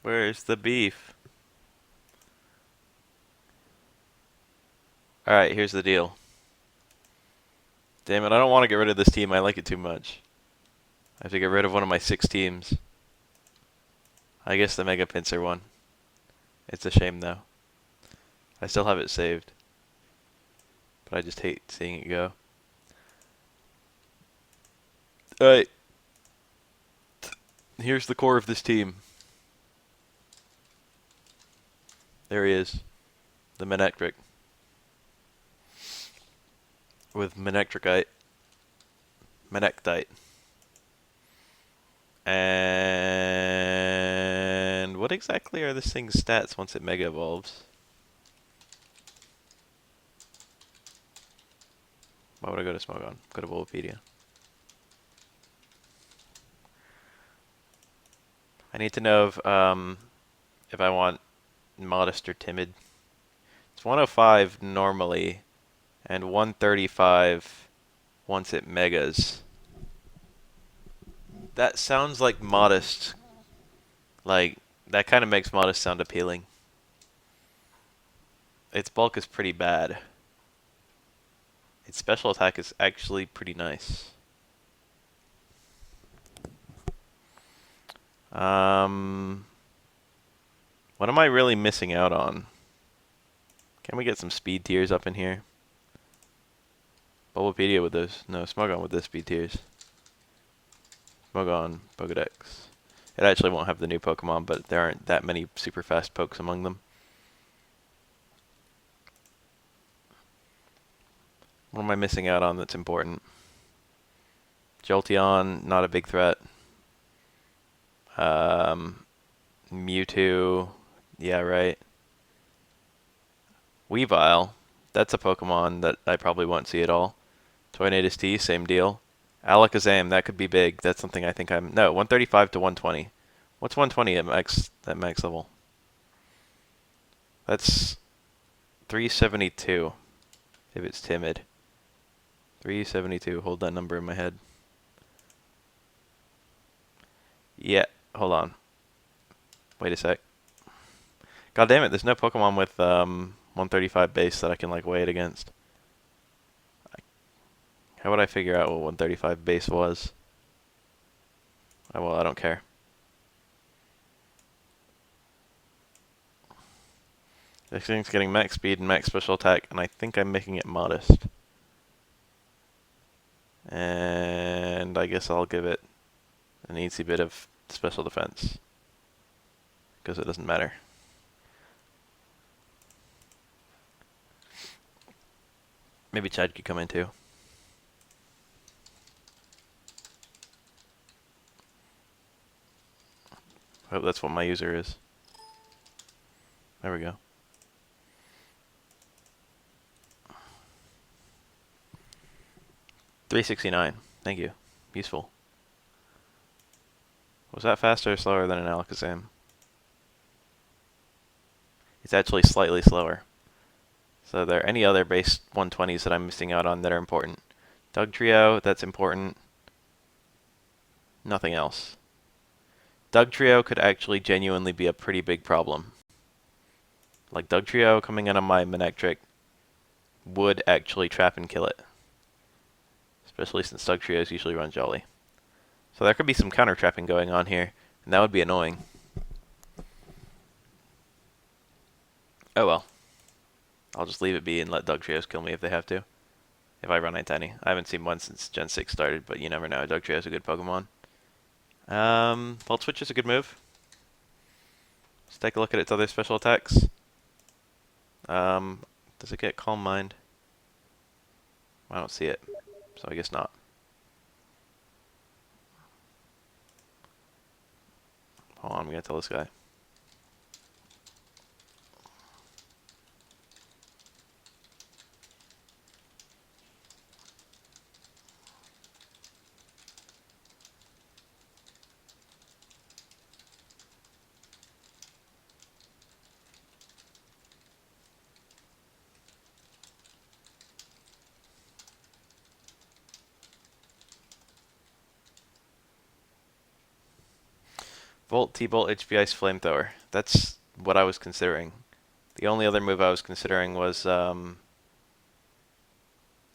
Where's the beef? Alright, here's the deal. Damn it, I don't want to get rid of this team. I like it too much. I have to get rid of one of my 6 teams. I guess the Mega Pincer one. It's a shame though. I still have it saved. But I just hate seeing it go. Alright, here's the core of this team. There he is. The Manectric. With Manectricite. Manectite. And what exactly are this thing's stats once it Mega Evolves? Why would I go to Smogon? Go to Bulbapedia. I need to know if I want modest or timid. It's 105 normally, and 135 once it megas. That sounds like modest. Like, that kind of makes modest sound appealing. Its bulk is pretty bad. Its special attack is actually pretty nice. What am I really missing out on? Can we get some speed tiers up in here? Bulbapedia with those. No, Smogon with those speed tiers. Smogon, Pokedex. It actually won't have the new Pokemon, but there aren't that many super fast pokes among them. What am I missing out on that's important? Jolteon, not a big threat. Mewtwo, yeah, right. Weavile, that's a Pokemon that I probably won't see at all. Tornadus T, same deal. Alakazam, that could be big. That's something I think I'm... No, 135 to 120. What's 120 at max level? That's 372 if it's timid. 372, hold that number in my head. Yeah, hold on. Wait a sec. God damn it, there's no Pokemon with 135 base that I can like weigh it against. How would I figure out what 135 base was? Oh, well, I don't care. This thing's getting max speed and max special attack, and I think I'm making it modest. And I guess I'll give it an easy bit of special defense, because it doesn't matter. Maybe Chad could come in too. I hope that's what my user is. There we go. $369. Thank you. Useful. Was that faster or slower than an Alakazam? It's actually slightly slower. So are there any other base 120s that I'm missing out on that are important? Dugtrio, that's important. Nothing else. Dugtrio could actually genuinely be a pretty big problem. Like Dugtrio coming in on my Manectric would actually trap and kill it. Especially since Dugtrios usually run Jolly. So there could be some counter trapping going on here, and that would be annoying. Oh well. I'll just leave it be and let Dugtrios kill me if they have to. If I run Ninetiny. I haven't seen one since Gen 6 started, but you never know. Dugtrio's a good Pokemon. Volt Switch is a good move. Let's take a look at its other special attacks. Does it get Calm Mind? I don't see it, so I guess not. Hold on, I'm gonna tell this guy. Volt, T-Bolt, HP Ice, Flamethrower. That's what I was considering. The only other move I was considering was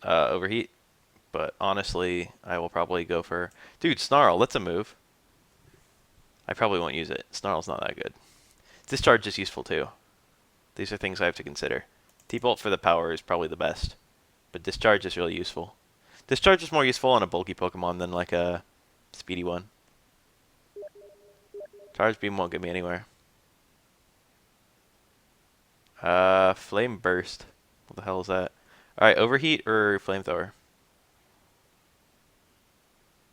Overheat. But honestly, I will probably go for... Dude, Snarl, that's a move. I probably won't use it. Snarl's not that good. Discharge is useful too. These are things I have to consider. T-Bolt for the power is probably the best. But Discharge is really useful. Discharge is more useful on a bulky Pokemon than like a speedy one. Charge Beam won't get me anywhere. Flame Burst. What the hell is that? Alright, Overheat or Flamethrower?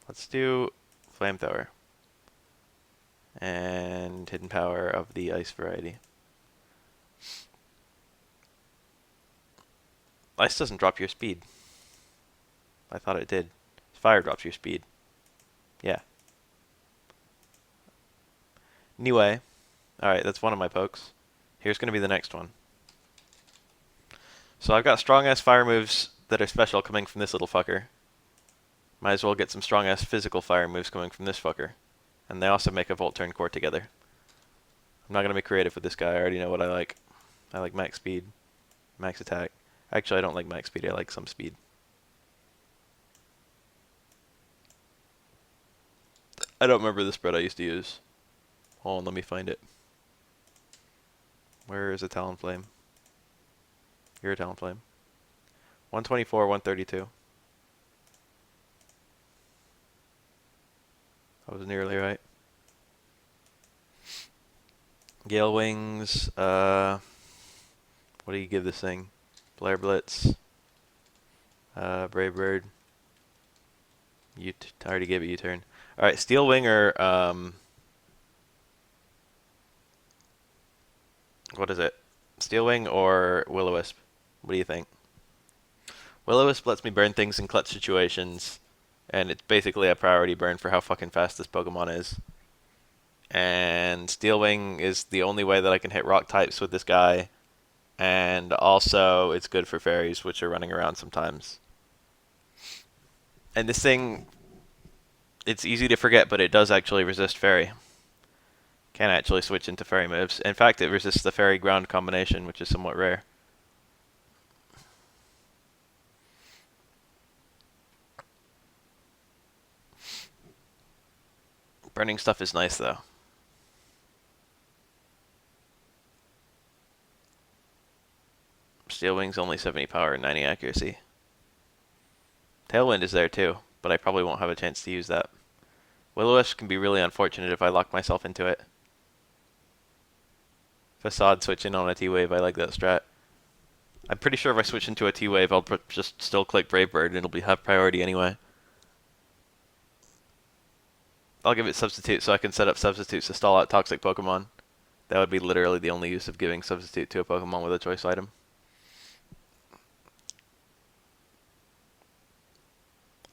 Let's do Flamethrower. And Hidden Power of the Ice variety. Ice doesn't drop your speed. I thought it did. Fire drops your speed. Yeah. Anyway. Alright, that's one of my pokes. Here's going to be the next one. So I've got strong-ass fire moves that are special coming from this little fucker. Might as well get some strong-ass physical fire moves coming from this fucker. And they also make a Volt Turn Core together. I'm not going to be creative with this guy. I already know what I like. I like max speed, max attack. Actually, I don't like max speed. I like some speed. I don't remember the spread I used to use. Hold on, let me find it. Where is a Talonflame? You're a Talonflame. 124, 132. I was nearly right. Gale Wings. What do you give this thing? Blair Blitz. Brave Bird. I already gave it U-turn. Alright, Steel Wing or, what is it? Steel Wing or Will-O-Wisp? What do you think? Will-O-Wisp lets me burn things in clutch situations, and it's basically a priority burn for how fucking fast this Pokemon is. And Steel Wing is the only way that I can hit rock types with this guy, and also it's good for fairies, which are running around sometimes. And this thing, it's easy to forget, but it does actually resist fairy. Can actually switch into fairy moves. In fact, it resists the fairy ground combination, which is somewhat rare. Burning stuff is nice, though. Steel Wing's only 70 power and 90 accuracy. Tailwind is there too, but I probably won't have a chance to use that. Will-O-Wisp can be really unfortunate if I lock myself into it. Facade switch in on a T-Wave, I like that strat. I'm pretty sure if I switch into a T-Wave, I'll just still click Brave Bird and it'll have priority anyway. I'll give it Substitute so I can set up Substitutes to stall out toxic Pokemon. That would be literally the only use of giving Substitute to a Pokemon with a choice item.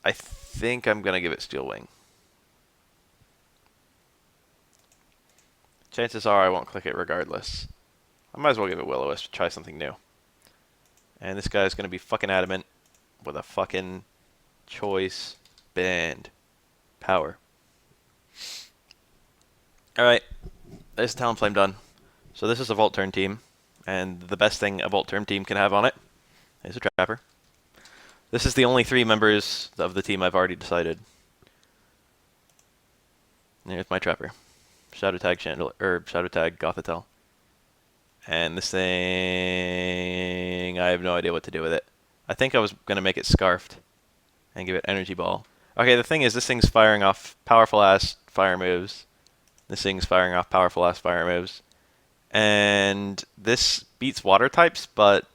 I think I'm going to give it Steel Wing. Chances are I won't click it regardless. I might as well give it Will-O-Wisp to try something new. And this guy's going to be fucking adamant with a fucking choice band power. Alright, this Talonflame done. So this is a Volt Turn team, and the best thing a Volt Turn team can have on it is a Trapper. This is the only 3 members of the team I've already decided. Here's my Trapper. Shadow Tag Shadow Tag Gothitelle. And this thing, I have no idea what to do with it. I think I was going to make it Scarfed and give it Energy Ball. Okay, the thing is, this thing's firing off powerful-ass fire moves. This thing's firing off powerful-ass fire moves. And this beats water types, but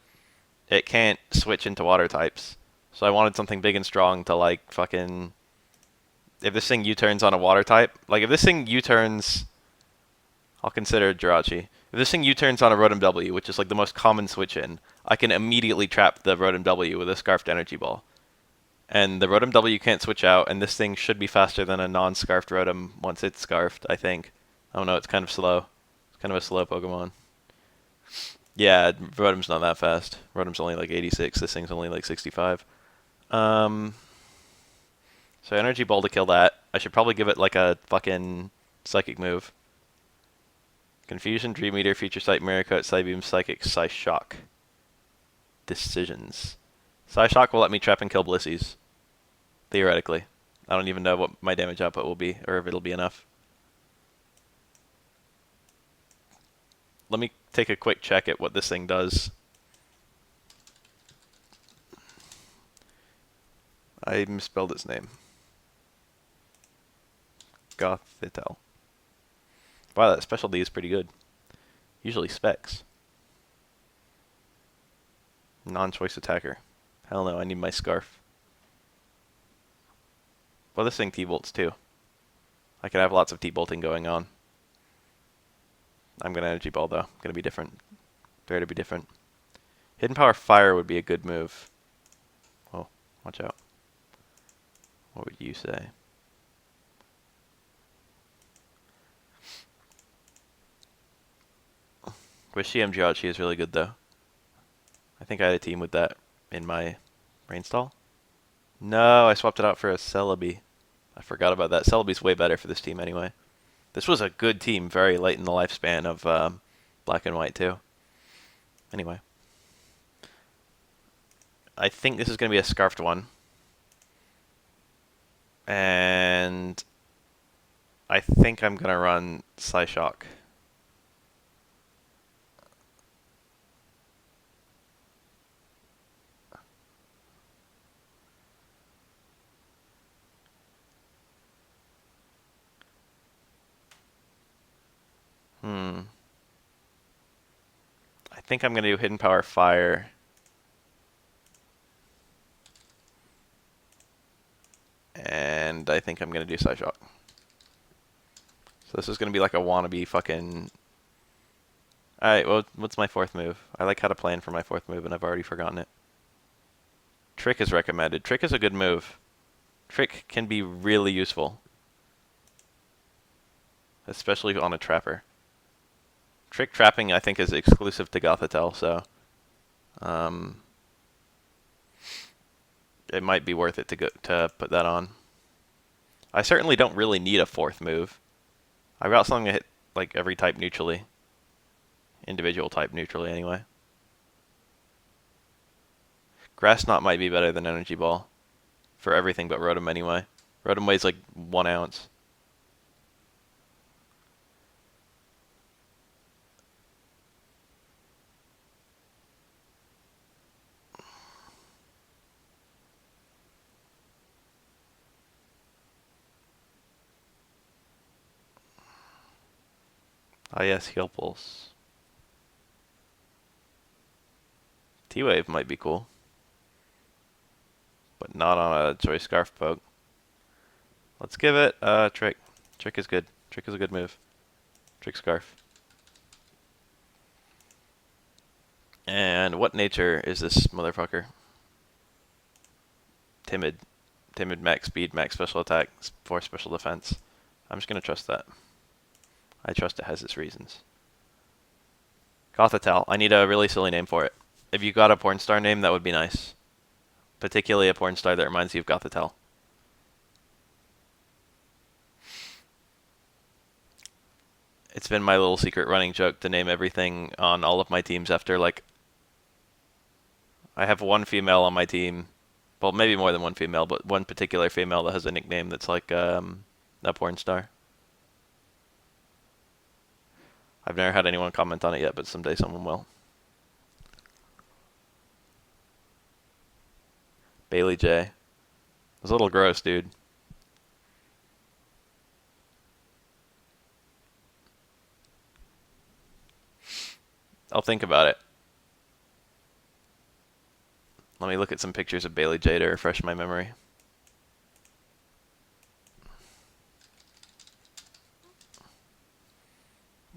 it can't switch into water types. So I wanted something big and strong to, like, fucking... If this thing U-turns on a water type... Like, if this thing U-turns... I'll consider Jirachi. If this thing U-turns on a Rotom W, which is, like, the most common switch-in, I can immediately trap the Rotom W with a Scarfed Energy Ball. And the Rotom W can't switch out, and this thing should be faster than a non-Scarfed Rotom once it's Scarfed, I think. I don't know, it's kind of slow. It's kind of a slow Pokemon. Yeah, Rotom's not that fast. Rotom's only like 86, this thing's only like 65. So Energy Ball to kill that. I should probably give it like a fucking Psychic move. Confusion, Dream Eater, Future Sight, Mirror Coat, Psybeam, Psychic, Psyshock. Decisions. Psyshock will let me trap and kill Blissies. Theoretically. I don't even know what my damage output will be, or if it'll be enough. Let me take a quick check at what this thing does. I misspelled its name. Gothitel. Wow, that specialty is pretty good. Usually specs. Non-choice attacker. Hell no, I need my scarf. Well, this thing T-bolts too. I could have lots of T-bolting going on. I'm gonna energy ball though. Gonna be different. Dare to be different. Hidden power fire would be a good move. Oh, watch out. What would you say? Wishy Geochi is really good though. I think I had a team with that in my Rainstall. No, I swapped it out for a Celebi. I forgot about that. Celebi's way better for this team anyway. This was a good team very late in the lifespan of Black and White too. Anyway. I think this is going to be a Scarfed one. And I think I'm going to run Psyshock. I think I'm going to do Hidden Power Fire. And I think I'm going to do Psyshock. So this is going to be like a wannabe fucking... Alright, well, what's my fourth move? I like how to plan for my fourth move, and I've already forgotten it. Trick is recommended. Trick is a good move. Trick can be really useful. Especially on a trapper. Trick trapping, I think, is exclusive to Gothitelle, so... it might be worth it to put that on. I certainly don't really need a fourth move. I've got something to hit like every type neutrally. Individual type neutrally anyway. Grass Knot might be better than Energy Ball. For everything but Rotom anyway. Rotom weighs like 1 ounce. Ah yes, Heal Pulse. T-Wave might be cool. But not on a Choice Scarf poke. Let's give it Trick. Trick is good. Trick is a good move. Trick Scarf. And what nature is this motherfucker? Timid. Timid, max speed, max special attack, 4 special defense. I'm just going to trust that. I trust it has its reasons. Gothitelle. I need a really silly name for it. If you got a porn star name, that would be nice. Particularly a porn star that reminds you of Gothitelle. It's been my little secret running joke to name everything on all of my teams after, like... I have one female on my team. Well, maybe more than one female, but one particular female that has a nickname that's like a porn star. I've never had anyone comment on it yet, but someday someone will. Bailey J. It's a little gross, dude. I'll think about it. Let me look at some pictures of Bailey J to refresh my memory.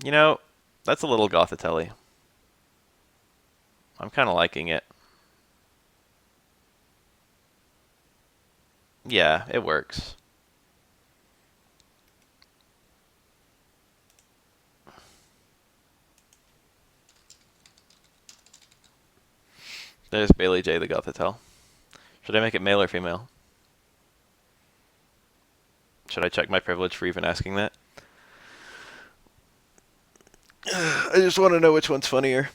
You know, that's a little Gothitelle-y. I'm kind of liking it. Yeah, it works. There's Bailey J the Gothitelle. Should I make it male or female? Should I check my privilege for even asking that? I just want to know which one's funnier.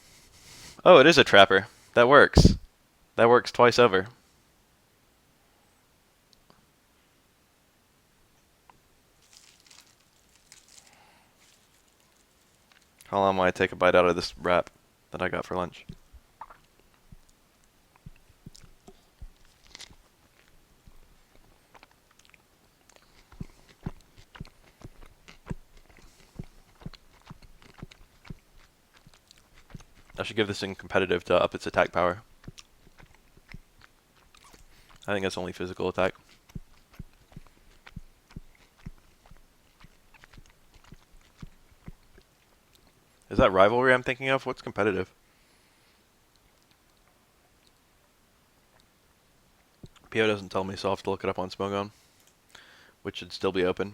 Oh, it is a trapper. That works. That works twice over. How long will I take a bite out of this wrap that I got for lunch? I should give this thing competitive to up its attack power. I think it's only physical attack. Is that rivalry I'm thinking of? What's competitive? PO doesn't tell me, so I'll have to look it up on Smogon, which should still be open.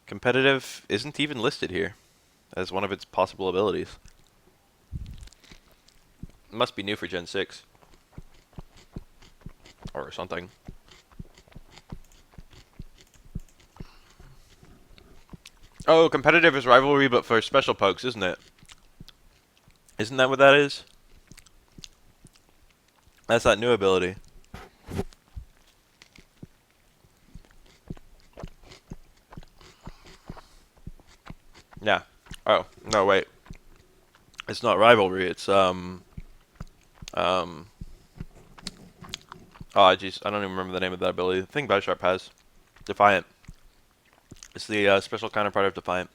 Competitive isn't even listed here as one of its possible abilities. It must be new for Gen 6. Or something. Oh, competitive is rivalry, but for special pokes, isn't it? Isn't that what that is? That's that new ability. Yeah. Oh, no, wait. It's not rivalry, it's, oh, jeez, I don't even remember the name of that ability. The thing Biosharp has. Defiant. It's the special counterpart of Defiant.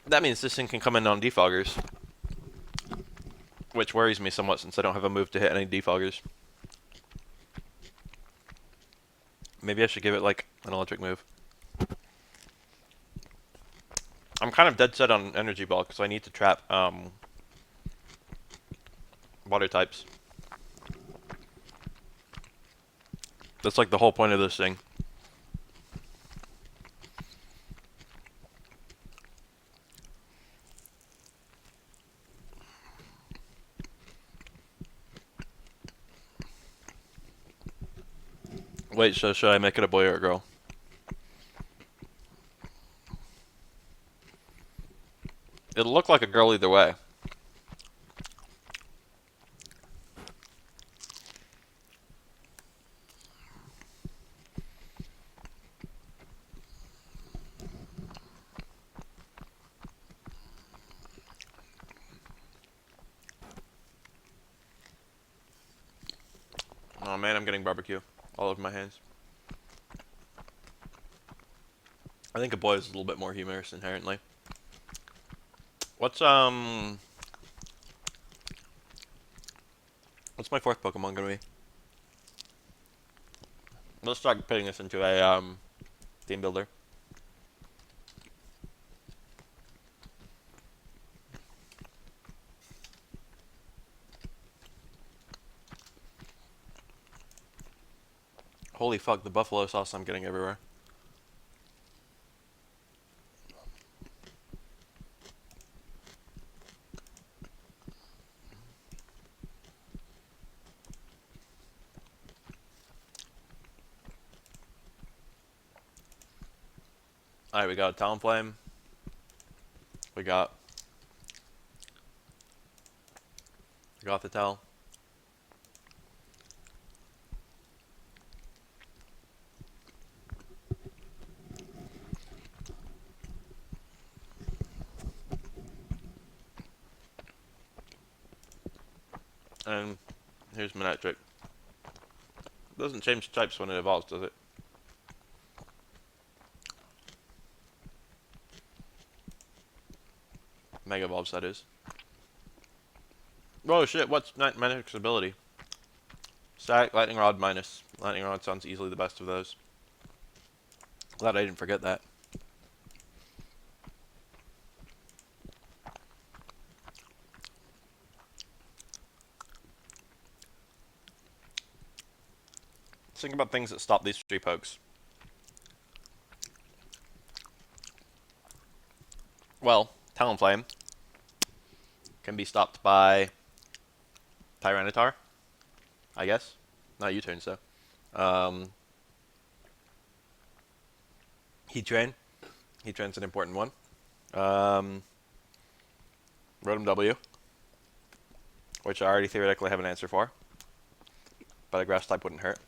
That means this thing can come in on defoggers. Which worries me somewhat since I don't have a move to hit any defoggers. Maybe I should give it, like, an electric move. I'm kind of dead set on Energy Ball because I need to trap, water types. That's like the whole point of this thing. Wait, so should I make it a boy or a girl? It'll look like a girl either way. Oh man, I'm getting barbecue all over my hands. I think a boy is a little bit more humorous inherently. What's my fourth Pokemon gonna be? Let's start putting this into a team builder. Holy fuck, the buffalo sauce I'm getting everywhere. Alright, we got Talonflame. We got the Tal. And here's Manectric. Doesn't change types when it evolves, does it? Mega evolves, that is. Oh shit, what's Manectric's ability? Static, Lightning Rod, minus. Lightning Rod sounds easily the best of those. Glad I didn't forget that. Let's think about things that stop these three pokes. Well, Talonflame can be stopped by Tyranitar, I guess. Not U-turn, so. Heat Train. Heat train's an important one. Rotom W, which I already theoretically have an answer for, but a grass type wouldn't hurt.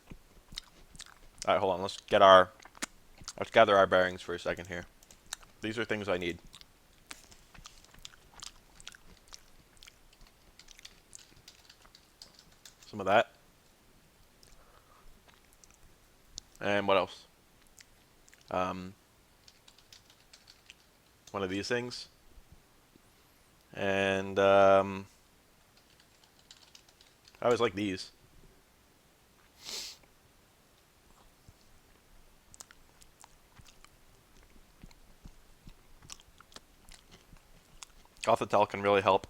All right, hold on. Let's gather our bearings for a second here. These are things I need. Some of that. And what else? One of these things. And I always like these. Gothitelle can really help.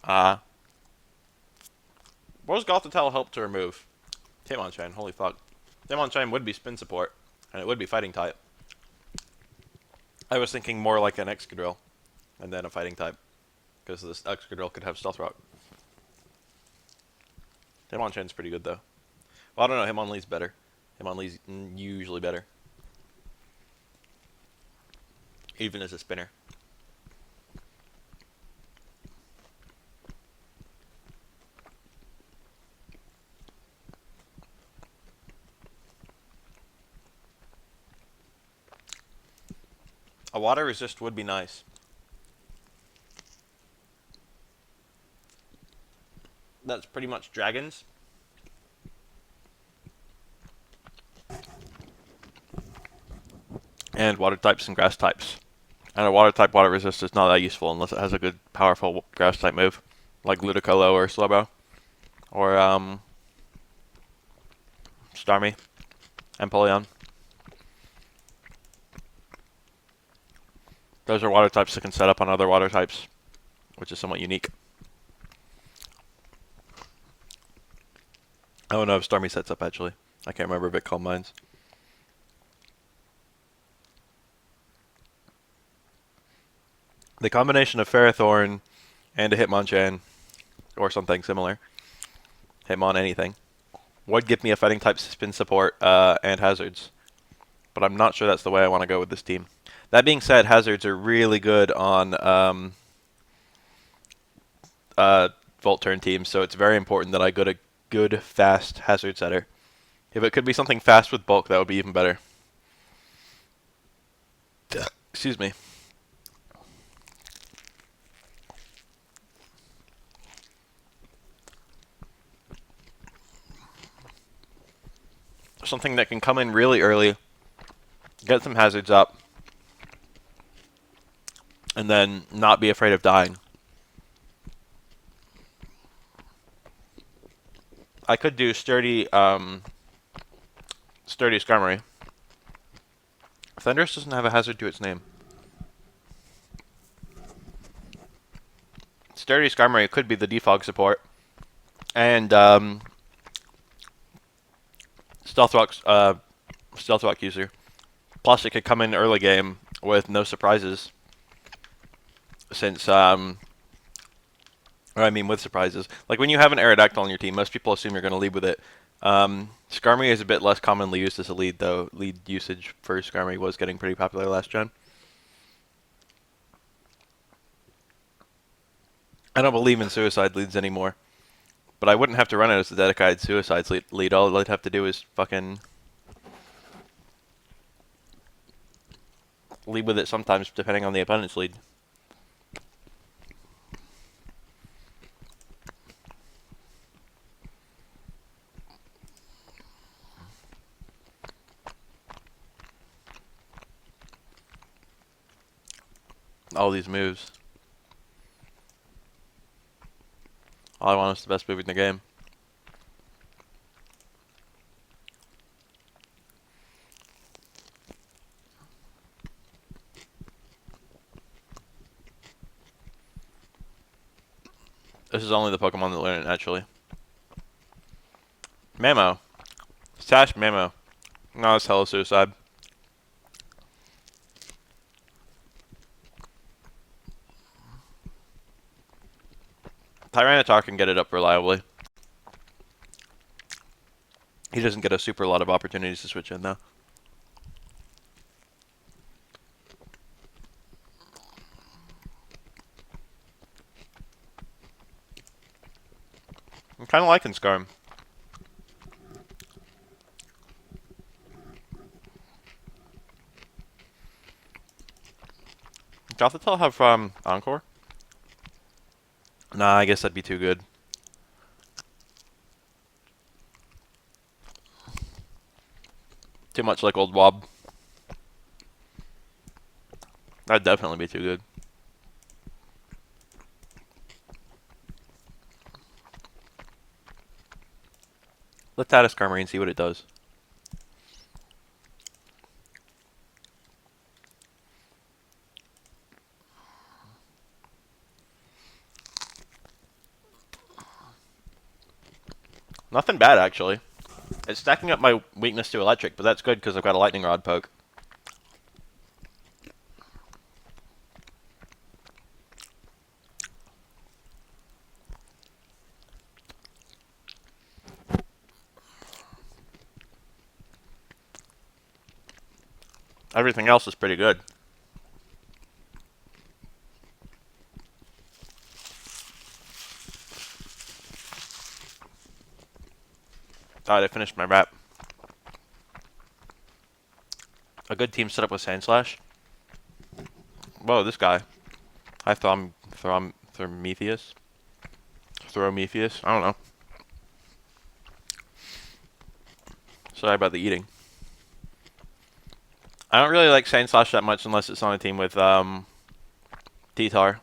What does Gothitelle help to remove? Hitmonchan, holy fuck. Hitmonchan would be spin support, and it would be fighting type. I was thinking more like an Excadrill, and then a fighting type, because this Excadrill could have Stealth Rock. Hitmonchan's pretty good though. Well, I don't know, Hitmonlee's better. Hitmonlee's usually better. Even as a spinner. A water resist would be nice. That's pretty much dragons. And water types and grass types. And a water type water resist is not that useful unless it has a good powerful grass type move. Like Ludicolo or Slowbro. Or Starmie. Empoleon. Those are water types that can set up on other water types, which is somewhat unique. I don't know if Starmie sets up actually. I can't remember if it Calm Minds. The combination of Ferrothorn and a Hitmonchan, or something similar, Hitmon anything, would give me a fighting type spin support and hazards. But I'm not sure that's the way I want to go with this team. That being said, hazards are really good on Volt Turn teams, so it's very important that I get a good, fast hazard setter. If it could be something fast with bulk, that would be even better. Excuse me. Something that can come in really early, get some hazards up, and then not be afraid of dying. I could do sturdy Skarmory. Thundurus doesn't have a hazard to its name. Sturdy Skarmory could be the defog support, and Stealth Rock user. Plus, it could come in early game with no surprises. Since or I mean with surprises. Like when you have an Aerodactyl on your team, most people assume you're going to lead with it. Skarmory is a bit less commonly used as a lead, though. Lead usage for Skarmory was getting pretty popular last gen. I don't believe in suicide leads anymore. But I wouldn't have to run it as a dedicated suicide lead. All I'd have to do is fucking lead with it sometimes, depending on the opponent's lead. All these moves. All I want is the best move in the game. This is only the Pokemon that learn it naturally. Mamo. Sash Mamo. No, it's hella suicide. Tyranitar can get it up reliably. He doesn't get a super lot of opportunities to switch in, though. kind of liking Skarm. Gothitelle have Encore? Nah, I guess that'd be too good. Too much like old Wob. That'd definitely be too good. Let's add a Skarmory and see what it does. Nothing bad, actually. It's stacking up my weakness to electric, but that's good because I've got a lightning rod poke. Everything else is pretty good. Alright, I finished my wrap. A good team set up with Sandslash. Whoa, this guy. Hi, Thrometheus? Thrometheus? I don't know. Sorry about the eating. I don't really like Sandslash that much unless it's on a team with T-Tar.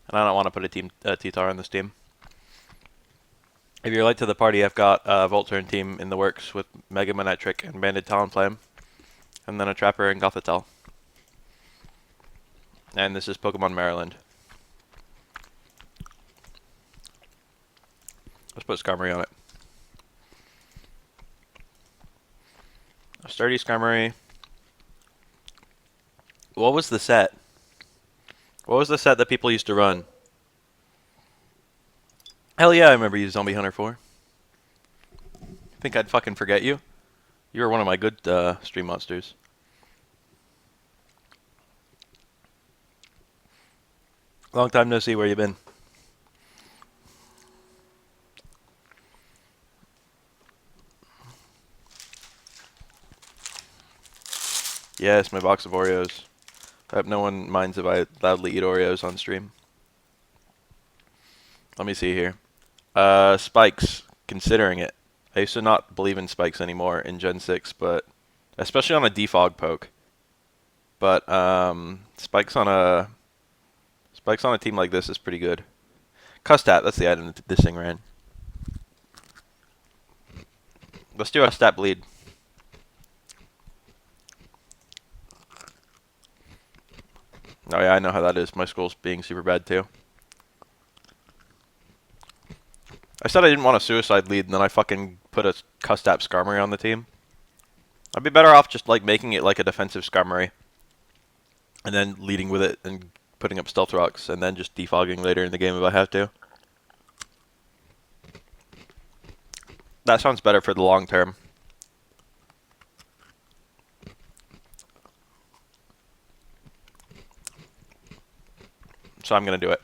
And I don't want to put a T-Tar on this team. If you're late to the party, I've got a Volturn team in the works with Mega Manectric and Banded Talonflame. And then a Trapper and Gothitelle. And this is Pokemon Maryland. Let's put Skarmory on it. A sturdy Skarmory. What was the set? What was the set that people used to run? Hell yeah, I remember you, Zombie Hunter 4. Think I'd fucking forget you? You were one of my good stream monsters. Long time no see, where you been? Yes, my box of Oreos. I hope no one minds if I loudly eat Oreos on stream. Let me see here. Spikes, considering it. I used to not believe in spikes anymore in Gen 6, but especially on a defog poke. But spikes on a team like this is pretty good. Custat, that's the item that this thing ran. Let's do a stat bleed. Oh yeah, I know how that is. My school's being super bad too. I said I didn't want a suicide lead, and then I fucking put a Custap Skarmory on the team. I'd be better off just like making it like a defensive Skarmory, and then leading with it and putting up Stealth Rocks, and then just defogging later in the game if I have to. That sounds better for the long term. So I'm gonna do it.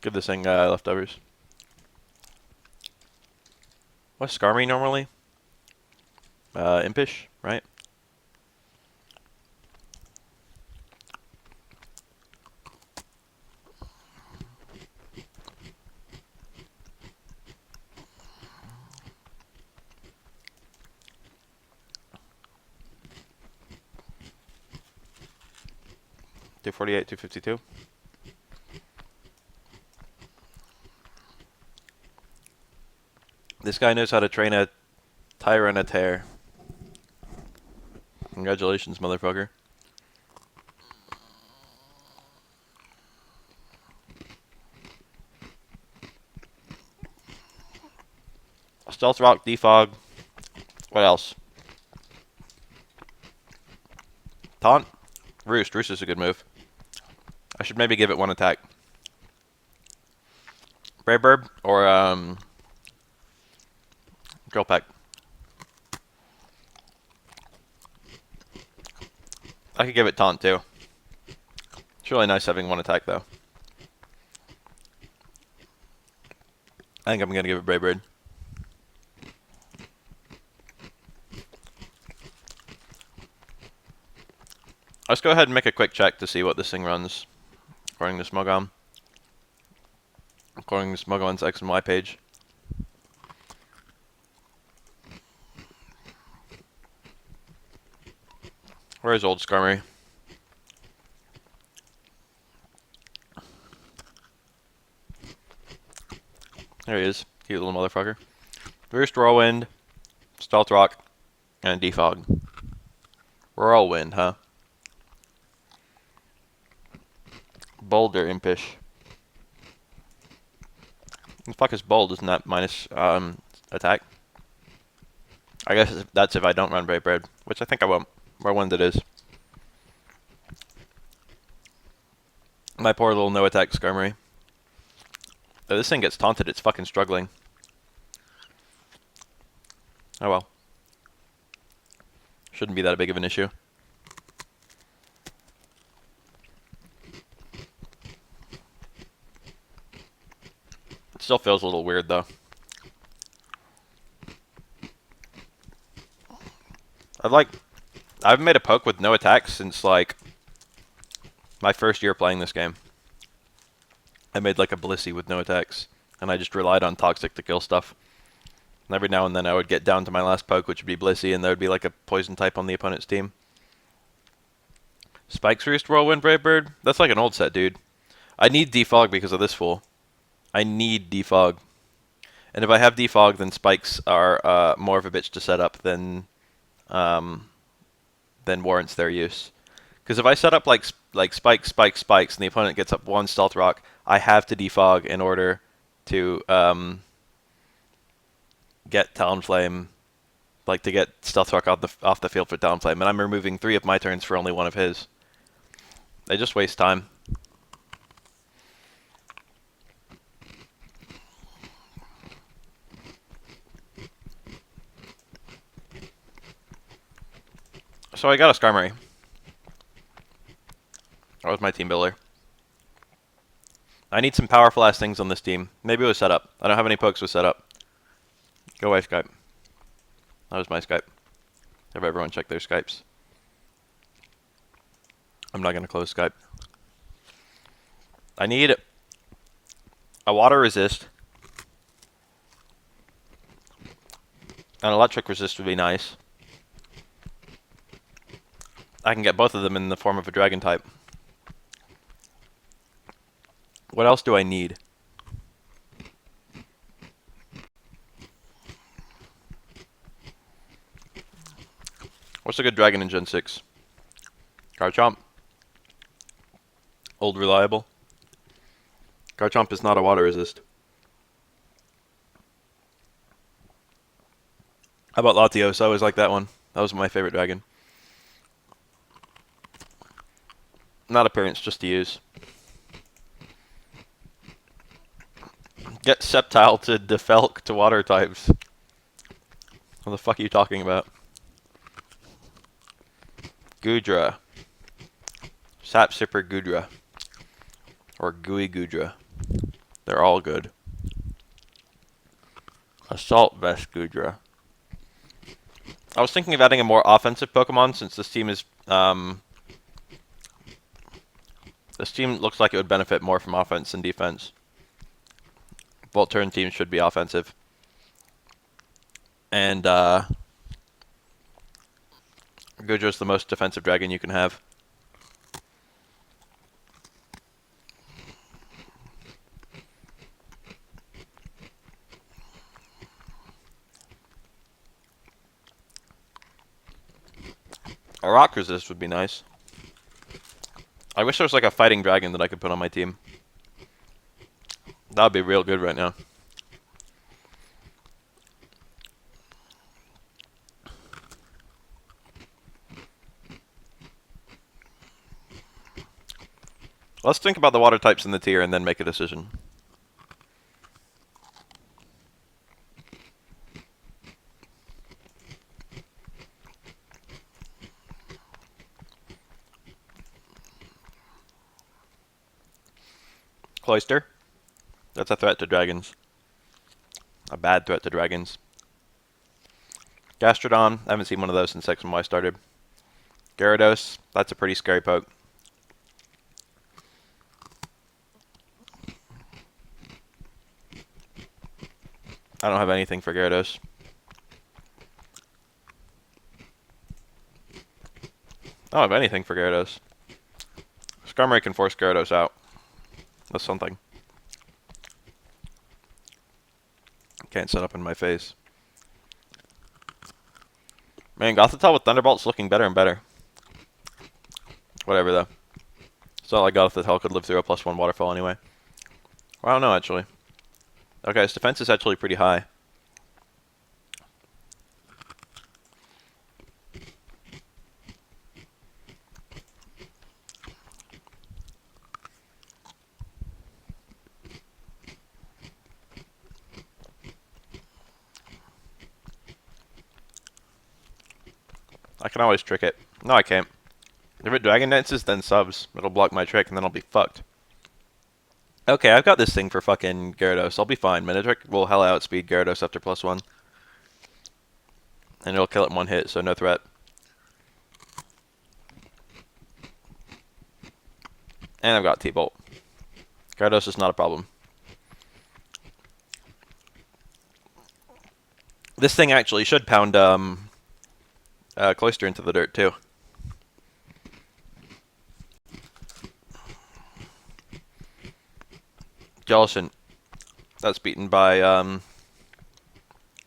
Give this thing leftovers. What's Skarmory normally? Impish, right? $248, $252. This guy knows how to train a Tyranitar. Congratulations, motherfucker. Stealth Rock, Defog. What else? Taunt? Roost. Roost is a good move. I should maybe give it one attack. Brave Bird or Drill Peck. I could give it Taunt too. It's really nice having one attack though. I think I'm gonna give it Brave Bird. Let's go ahead and make a quick check to see what this thing runs, according to Smogon. According to Smogon's X and Y page. Where's old Skarmory? There he is. Cute little motherfucker. Roost, Whirlwind, Stealth Rock, and Defog. Whirlwind, huh? Boulder Impish. The fuck is bold? Isn't that minus attack? I guess that's if I don't run Brave Bird, which I think I won't. Whirlwind it is. My poor little no attack Skarmory. If this thing gets taunted, it's fucking struggling. Oh well. Shouldn't be that big of an issue. It still feels a little weird though. I've made a poke with no attacks since like my first year playing this game. I made like a Blissey with no attacks, and I just relied on Toxic to kill stuff. And every now and then I would get down to my last poke, which would be Blissey, and there would be like a poison type on the opponent's team. Spikes Roost, Whirlwind, Brave Bird? That's like an old set, dude. I need Defog because of this fool. I need Defog. And if I have Defog, then Spikes are more of a bitch to set up than warrants their use. Because if I set up like Spikes, Spikes, Spikes, and the opponent gets up one Stealth Rock, I have to Defog in order to get Talonflame, like to get Stealth Rock off the field for Talonflame, and I'm removing 3 of my turns for only 1 of his. They just waste time. So I got a Skarmory. That was my team builder. I need some powerful ass things on this team. Maybe it was setup. I don't have any pokes with setup. Go away, Skype. That was my Skype. Have everyone check their Skypes. I'm not going to close Skype. I need a water resist. An electric resist would be nice. I can get both of them in the form of a dragon type. What else do I need? What's a good dragon in Gen 6? Garchomp. Old reliable. Garchomp is not a water resist. How about Latios? I always like that one. That was my favorite dragon. Not appearance, just to use. Get Sceptile to Defelk to water types. What the fuck are you talking about? Goodra. Sap Sipper Goodra. Or Gooey Goodra. They're all good. Assault Vest Goodra. I was thinking of adding a more offensive Pokemon since this team is this team looks like it would benefit more from offense than defense. Both turn teams should be offensive. And Goodra's the most defensive dragon you can have. A rock resist would be nice. I wish there was like a fighting dragon that I could put on my team. That would be real good right now. Let's think about the water types in the tier and then make a decision. Cloyster. That's a threat to dragons. a bad threat to dragons. Gastrodon, I haven't seen one of those since X and Y started. Gyarados, that's a pretty scary poke. I don't have anything for Gyarados. I don't have anything for Gyarados. Skarmory can force Gyarados out. That's something. Can't set up in my face. Man, Gothitelle with Thunderbolt's looking better and better. Whatever, though. It's not like Gothitelle could live through a +1 waterfall anyway. Well, I don't know, actually. Okay, his defense is actually pretty high. I can always trick it. No, I can't. If it Dragon Dances, then subs. It'll block my trick, and then I'll be fucked. Okay, I've got this thing for fucking Gyarados. I'll be fine. Manectric will hell outspeed Gyarados after +1. And it'll kill it in one hit, so no threat. And I've got T-Bolt. Gyarados is not a problem. This thing actually should pound Cloyster into the dirt, too. Jellicent. That's beaten by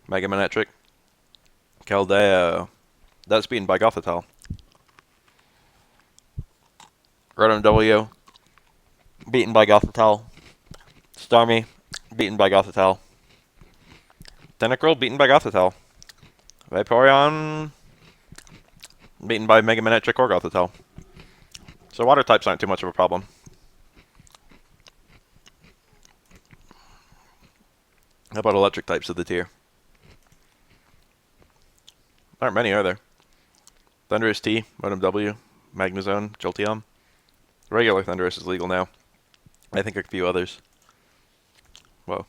Mega Manectric. Keldeo. That's beaten by Gothitelle. Rotom W. Beaten by Gothitelle. Starmie. Beaten by Gothitelle. Tentacruel. Beaten by Gothitelle. Vaporeon. Beaten by Mega Manectric or Gothitelle. So water types aren't too much of a problem. How about electric types of the tier? Aren't many, are there? Thundurus T, Rotom W, Magnezone, Jolteon. Regular Thundurus is legal now. I think a few others. Whoa.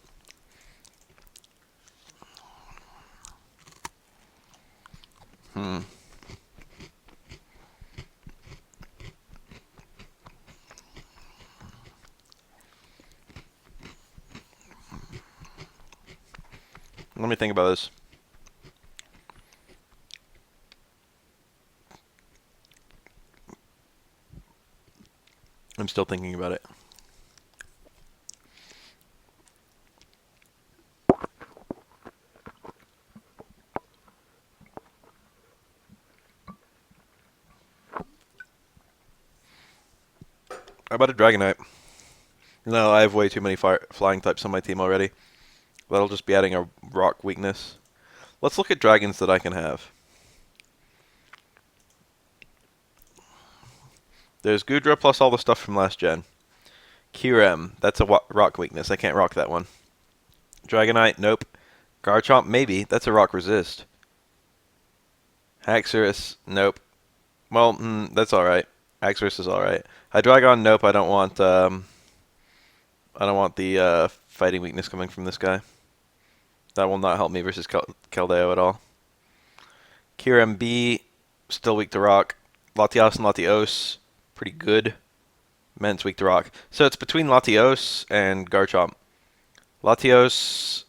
Let me think about this. I'm still thinking about it. How about a Dragonite? No, I have way too many flying types on my team already. That'll just be adding a rock weakness. Let's look at dragons that I can have. There's Goodra plus all the stuff from last gen. Kyurem, that's a rock weakness. I can't rock that one. Dragonite, nope. Garchomp, maybe. That's a rock resist. Haxorus, nope. Well, that's alright. Haxorus is alright. Hydreigon, nope. I don't want the fighting weakness coming from this guy. That will not help me versus Keldeo at all. Kyurem B, still weak to rock. Latias and Latios, pretty good. Ment's weak to rock. So it's between Latios and Garchomp. Latios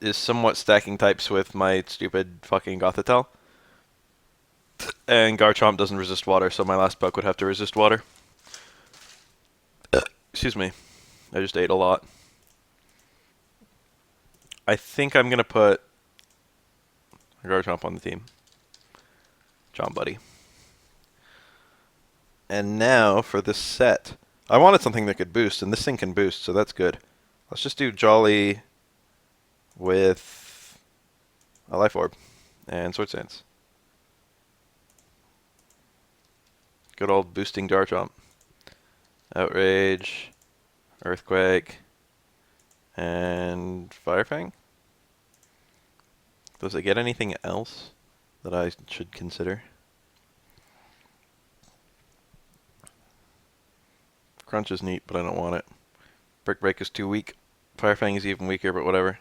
is somewhat stacking types with my stupid fucking Gothitelle. And Garchomp doesn't resist water, so my last poke would have to resist water. Excuse me. I just ate a lot. I think I'm going to put Garchomp on the team. John Buddy. And now for this set. I wanted something that could boost, and this thing can boost, so that's good. Let's just do Jolly with a Life Orb and Sword Stance. Good old boosting Garchomp. Outrage, Earthquake, and Fire Fang. Does it get anything else that I should consider? Crunch is neat, but I don't want it. Brick Break is too weak. Fire Fang is even weaker, but whatever.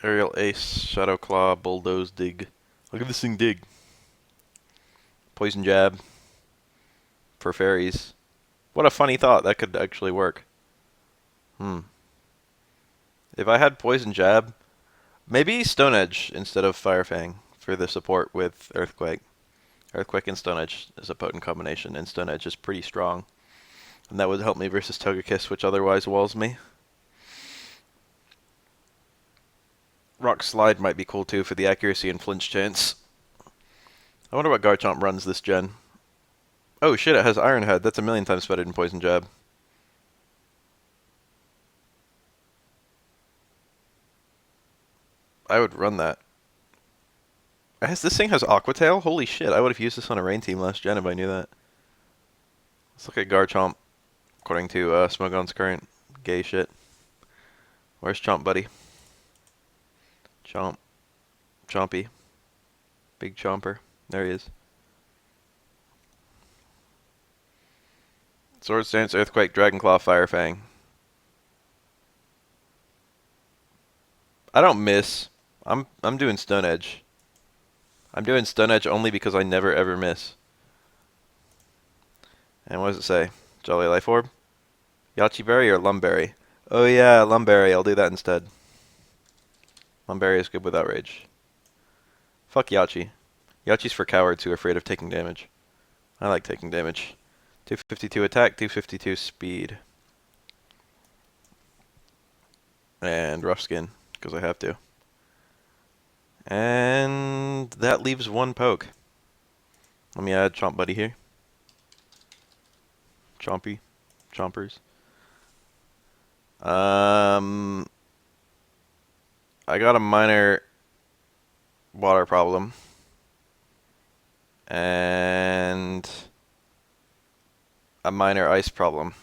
Aerial Ace, Shadow Claw, Bulldoze, Dig. Look at this thing dig. Poison Jab for fairies. What a funny thought. That could actually work. If I had Poison Jab, maybe Stone Edge instead of Fire Fang for the support with Earthquake. Earthquake and Stone Edge is a potent combination, and Stone Edge is pretty strong. And that would help me versus Togekiss, which otherwise walls me. Rock Slide might be cool too for the accuracy and flinch chance. I wonder what Garchomp runs this gen. Oh shit, it has Iron Head. That's a million times better than Poison Jab. I would run that. This thing has Aqua Tail? Holy shit, I would have used this on a Rain team last gen if I knew that. Let's look at Garchomp, according to Smogon's current gay shit. Where's Chomp, buddy? Chomp. Chompy. Big Chomper. There he is. Swords Dance, Earthquake, Dragonclaw, Fire Fang. I don't miss. I'm doing Stone Edge. I'm doing Stone Edge only because I never ever miss. And what does it say? Jolly Life Orb? Yachi Berry or Lumberry? Oh yeah, Lumberry. I'll do that instead. Lumberry is good with Outrage. Fuck Yachi. Yachi's for cowards who are afraid of taking damage. I like taking damage. 252 attack, 252 speed. And rough skin, because I have to. And that leaves one poke. Let me add Chomp Buddy here. Chompy. Chompers. I got a minor water problem. And a minor ice problem.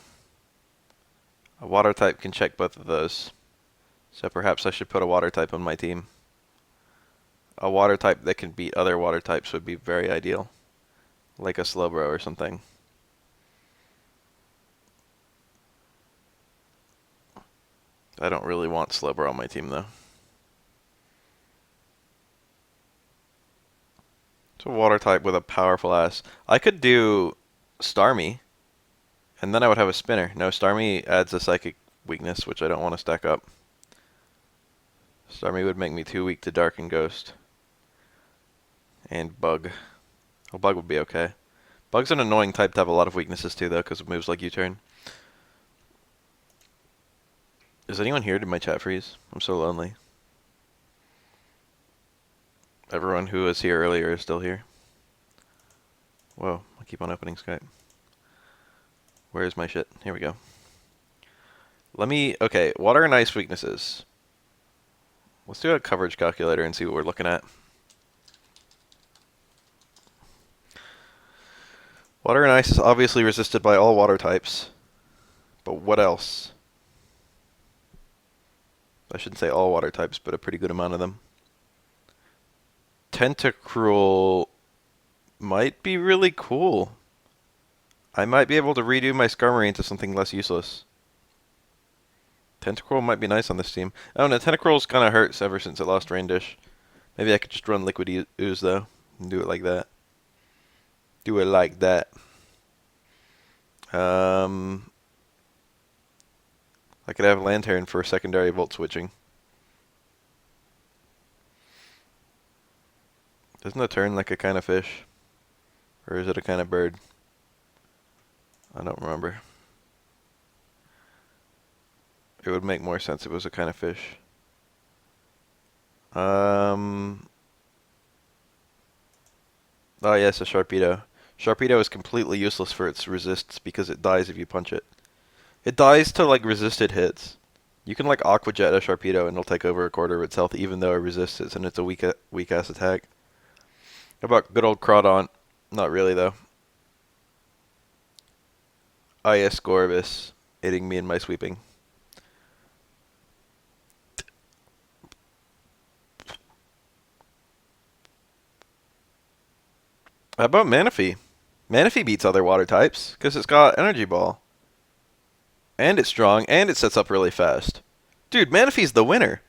A water type can check both of those. So perhaps I should put a water type on my team. A water type that can beat other water types would be very ideal. Like a Slowbro or something. I don't really want Slowbro on my team though. It's a water type with a powerful ass. I could do Starmie, and then I would have a spinner. No, Starmie adds a psychic weakness, which I don't want to stack up. Starmie would make me too weak to Dark and Ghost. And Bug. Well, Bug would be okay. Bug's an annoying type to have a lot of weaknesses too, though, because of moves like U-turn. Is anyone here? Did my chat freeze? I'm so lonely. Everyone who was here earlier is still here. Whoa, I keep on opening Skype. Where is my shit? Here we go. Okay, water and ice weaknesses. Let's do a coverage calculator and see what we're looking at. Water and ice is obviously resisted by all water types. But what else? I shouldn't say all water types, but a pretty good amount of them. Tentacruel might be really cool. I might be able to redo my Skarmory into something less useless. Tentacruel might be nice on this team. Oh no, Tentacruel's kind of hurts ever since it lost Rain Dish. Maybe I could just run Liquid Ooze though, and do it like that. Do it like that. I could have Lantern for secondary Volt switching. Doesn't a turn like a kind of fish? Or is it a kind of bird? I don't remember. It would make more sense if it was a kind of fish. Oh yes, a Sharpedo. Sharpedo is completely useless for its resists because it dies if you punch it. It dies to like resisted hits. You can like Aqua Jet a Sharpedo and it'll take over a quarter of its health even though it resists it and it's a weak ass attack. How about good old Crawdaunt? Not really though. IS Gorbis aiding me in my sweeping. How about Manaphy? Manaphy beats other water types because it's got Energy Ball. And it's strong, and it sets up really fast. Dude, Manaphy's the winner.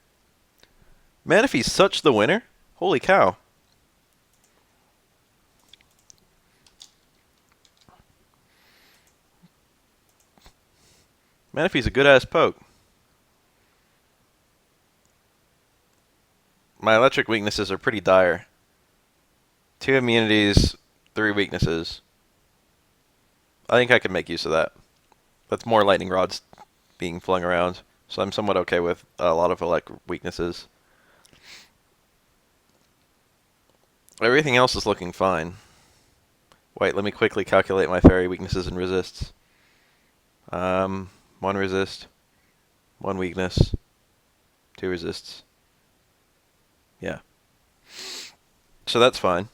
Manaphy's such the winner. Holy cow. Manaphy's a good-ass poke. My electric weaknesses are pretty dire. 2 immunities, 3 weaknesses. I think I can make use of that. That's more lightning rods being flung around, so I'm somewhat okay with a lot of electric weaknesses. Everything else is looking fine. Wait, let me quickly calculate my fairy weaknesses and resists. 1 resist, 1 weakness, 2 resists. Yeah. So that's fine.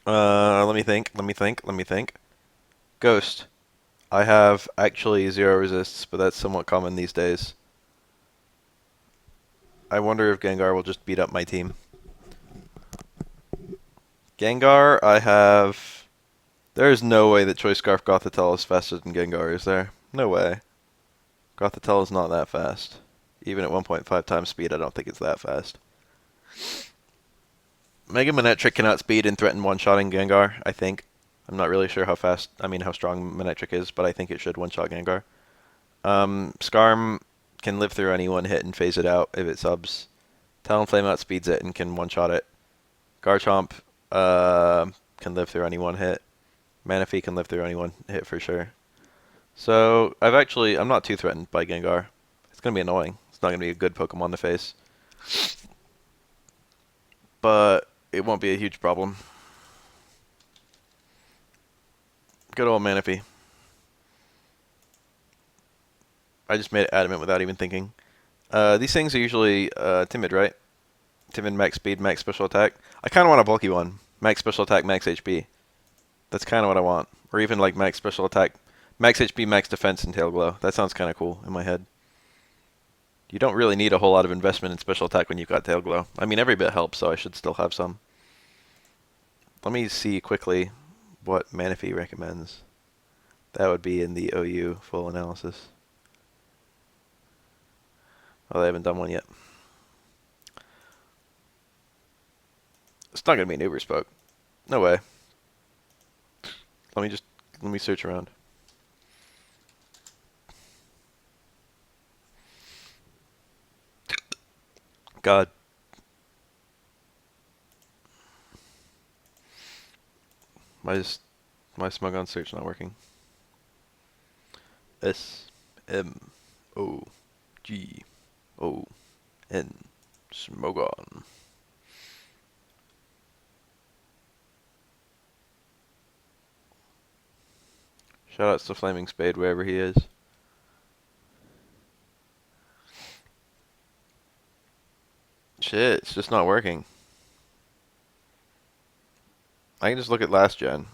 Let me think. Ghost. I have actually 0 resists, but that's somewhat common these days. I wonder if Gengar will just beat up my team. Gengar, I have... There is no way that Choice Scarf Gothitelle is faster than Gengar, is there? No way. Gothitelle is not that fast. Even at 1.5 times speed, I don't think it's that fast. Mega Manectric cannot speed and threaten one-shotting Gengar, I think. I'm not really sure how strong Manectric is, but I think it should one-shot Gengar. Skarm can live through any one hit and phase it out if it subs. Talonflame outspeeds it and can one-shot it. Garchomp can live through any one hit. Manaphy can live through any one hit for sure. So I'm not too threatened by Gengar. It's gonna be annoying. It's not gonna be a good Pokemon to face, but it won't be a huge problem. Good old Manaphy. I just made it adamant without even thinking. These things are usually timid, right? Timid, max speed, max special attack. I kind of want a bulky one. Max special attack, max HP. That's kind of what I want. Or even like max special attack, max HP, max defense, and tail glow. That sounds kind of cool in my head. You don't really need a whole lot of investment in special attack when you've got tail glow. I mean, every bit helps, so I should still have some. Let me see quickly what Manaphy recommends. That would be in the OU full analysis. Oh, they haven't done one yet. It's not going to be an Uber spoke. No way. Let me search around. God. My Smogon search not working. SMOGON. Smogon. Shoutouts to Flaming Spade wherever he is. Shit, it's just not working. I can just look at last gen.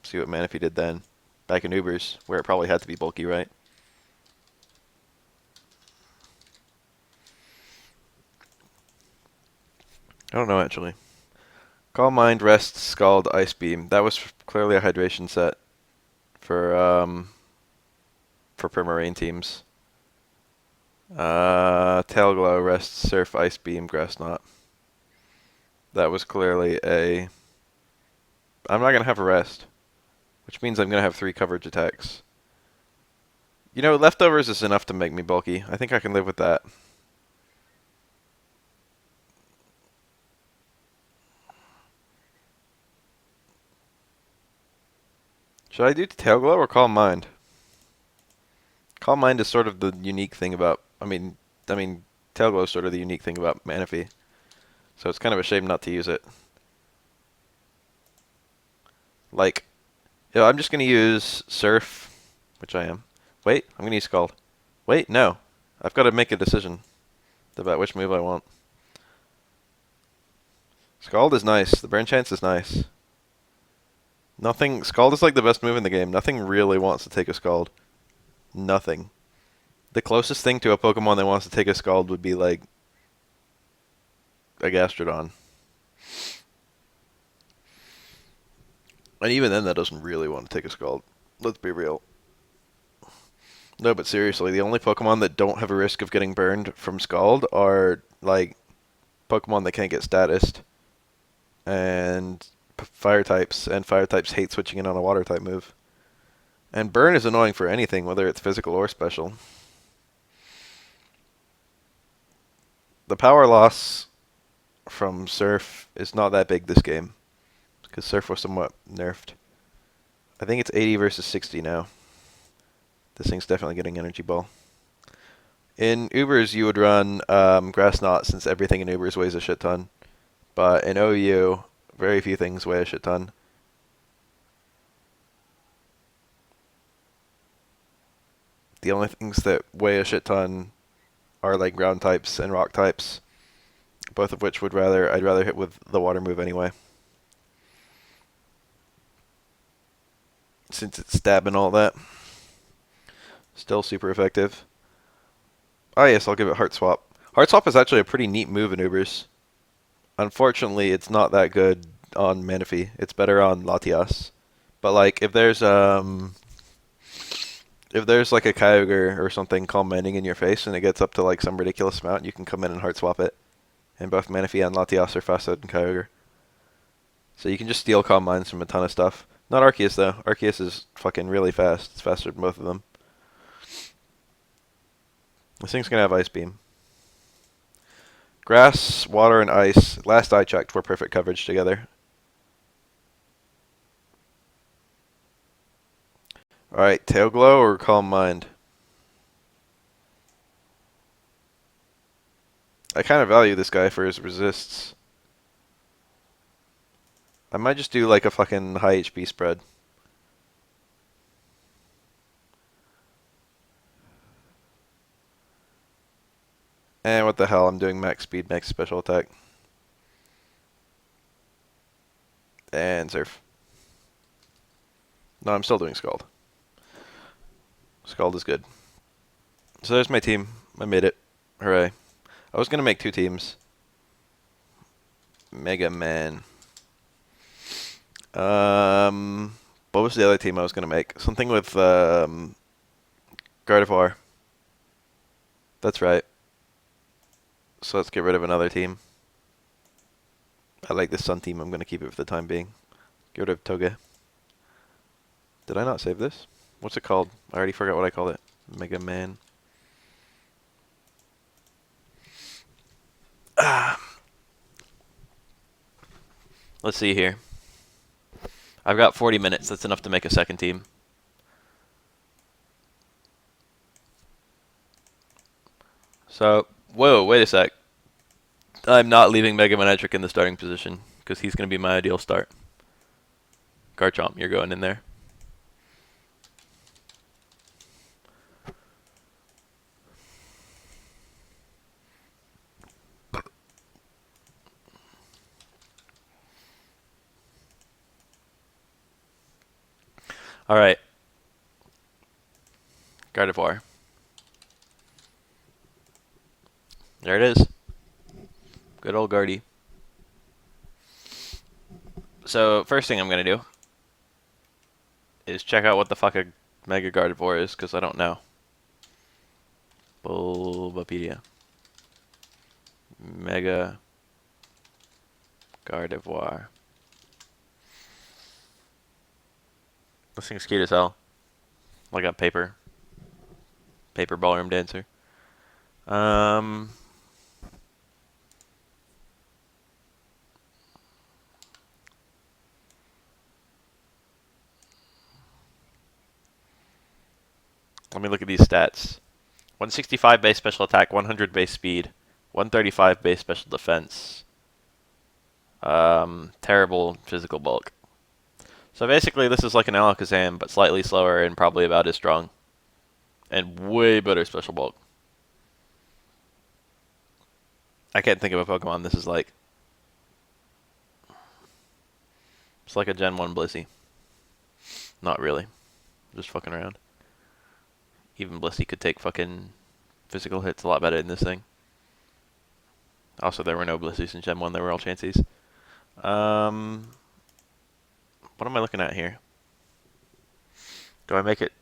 See what Manaphy did then. Back in Ubers, where it probably had to be bulky, right? I don't know, actually. Calm Mind, Rest, Scald, Ice Beam. That was clearly a hydration set for Primarine teams. Tail Glow, Rest, Surf, Ice Beam, Grass Knot. That was clearly a... I'm not going to have a Rest, which means I'm going to have 3 coverage attacks. You know, Leftovers is enough to make me bulky. I think I can live with that. Should I do Tail Glow or Calm Mind? Calm Mind is sort of the unique thing about... I mean, Tail Glow is sort of the unique thing about Manaphy. So it's kind of a shame not to use it. Like, you know, I'm just going to use Surf, which I am. Wait, I'm going to use Scald. Wait, no. I've got to make a decision about which move I want. Scald is nice. The burn chance is nice. Scald is like the best move in the game. Nothing really wants to take a Scald. Nothing. The closest thing to a Pokemon that wants to take a Scald would be like a Gastrodon. And even then, that doesn't really want to take a Scald. Let's be real. No, but seriously, the only Pokemon that don't have a risk of getting burned from Scald are, like, Pokemon that can't get statused. And fire types. And fire types hate switching in on a water type move. And burn is annoying for anything, whether it's physical or special. The power loss from Surf is not that big this game, because Surf was somewhat nerfed. I think it's 80 versus 60 now. This thing's definitely getting Energy Ball. In Ubers, you would run Grass Knot, since everything in Ubers weighs a shit ton. But in OU, very few things weigh a shit ton. The only things that weigh a shit ton are like ground types and rock types, both of which I'd rather hit with the water move anyway, since it's stab and all that. Still super effective. Oh yes, I'll give it Heart Swap. Heart Swap is actually a pretty neat move in Ubers. Unfortunately, it's not that good on Manaphy. It's better on Latias. But like, if there's like a Kyogre or something Calm Minding in your face and it gets up to like some ridiculous amount, you can come in and Heart Swap it. And both Manaphy and Latias are faster than Kyogre. So you can just steal Calm Minds from a ton of stuff. Not Arceus though. Arceus is fucking really fast. It's faster than both of them. This thing's gonna have Ice Beam. Grass, water, and ice. Last I checked were perfect coverage together. Alright, Tail Glow or Calm Mind? I kind of value this guy for his resists. I might just do like a fucking high HP spread. And what the hell, I'm doing max speed, max special attack. And Surf. No, I'm still doing Scald. Scald is good. So there's my team. I made it. Hooray. I was going to make two teams. Mega Man. What was the other team I was going to make? Something with Gardevoir. That's right. So let's get rid of another team. I like this Sun team. I'm going to keep it for the time being. Get rid of Toge. Did I not save this? What's it called? I already forgot what I called it. Mega Man. Let's see here. I've got 40 minutes. That's enough to make a second team. So, whoa, wait a sec. I'm not leaving Mega Manectric in the starting position, because he's going to be my ideal start. Garchomp, you're going in there. Alright. Gardevoir. There it is. Good old Guardy. So, first thing I'm going to do is check out what the fuck a Mega Gardevoir is, because I don't know. Bulbapedia. Mega Gardevoir. This thing's cute as hell. Like a paper ballroom dancer. Let me look at these stats. 165 base special attack, 100 base speed, 135 base special defense. Terrible physical bulk. So basically this is like an Alakazam, but slightly slower and probably about as strong. And way better special bulk. I can't think of a Pokemon this is like. It's like a Gen 1 Blissey. Not really. Just fucking around. Even Blissey could take fucking physical hits a lot better than this thing. Also, there were no Blisseys in Gen 1. They were all Chanseys. What am I looking at here? Do I make it...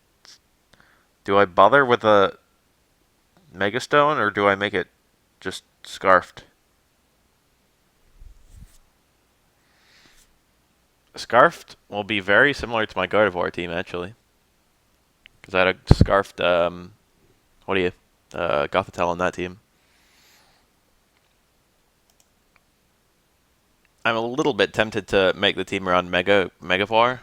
Do I bother with a Megastone, or do I make it just Scarfed? Scarfed will be very similar to my Gardevoir team, actually. Because I had a Scarfed, what do you... Gothitelle on that team. I'm a little bit tempted to make the team around Megavore,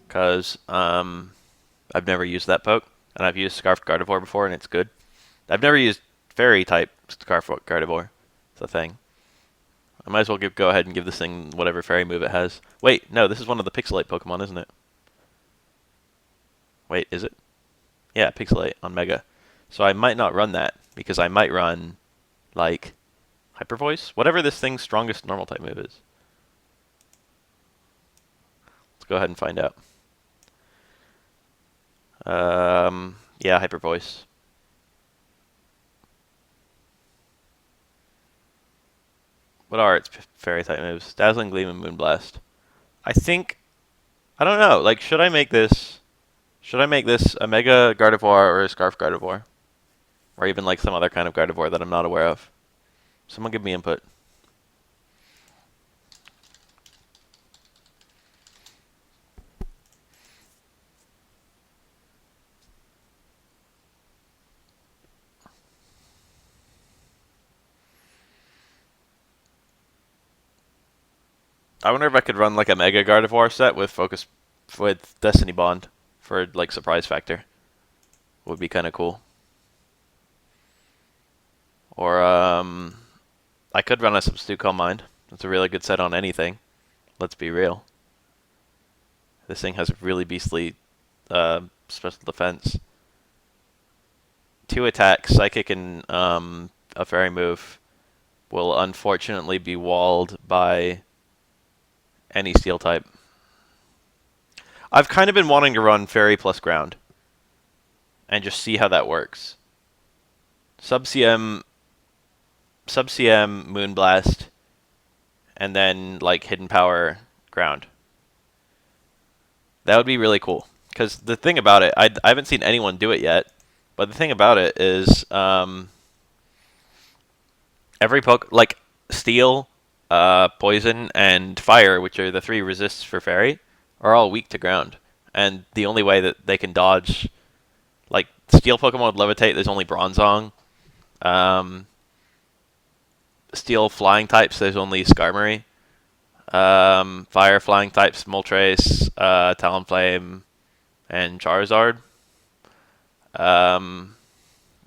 because I've never used that poke, and I've used Scarfed Gardevoir before, and it's good. I've never used Fairy type Scarfed Gardevoir. It's a thing. I might as well go ahead and give this thing whatever Fairy move it has. Wait, no, this is one of the Pixelate Pokemon, isn't it? Wait, is it? Yeah, Pixelate on Mega. So I might not run that, because I might run, like, Hyper Voice? Whatever this thing's strongest normal type move is. Let's go ahead and find out. Yeah, Hyper Voice. What are its Fairy type moves? Dazzling Gleam and Moonblast. I think... I don't know. Like, should I make this... Should I make this a Mega Gardevoir or a Scarf Gardevoir? Or even, like, some other kind of Gardevoir that I'm not aware of? Someone give me input. I wonder if I could run, like, a Mega Gardevoir set with Destiny Bond for, like, surprise factor. Would be kind of cool. Or, I could run a Substitute Calm Mind. That's a really good set on anything. Let's be real. This thing has a really beastly special defense. 2 attacks, Psychic and a Fairy move, will unfortunately be walled by any Steel type. I've kind of been wanting to run Fairy plus Ground and just see how that works. Sub-CM, Moonblast, and then, like, Hidden Power, Ground. That would be really cool. Because the thing about it, I haven't seen anyone do it yet, but the thing about it is every like, Steel, Poison, and Fire, which are the 3 resists for Fairy, are all weak to Ground. And the only way that they can dodge... Like, Steel Pokemon with Levitate, there's only Bronzong. Steel Flying types, there's only Skarmory. Fire Flying types, Moltres, Talonflame, and Charizard. Then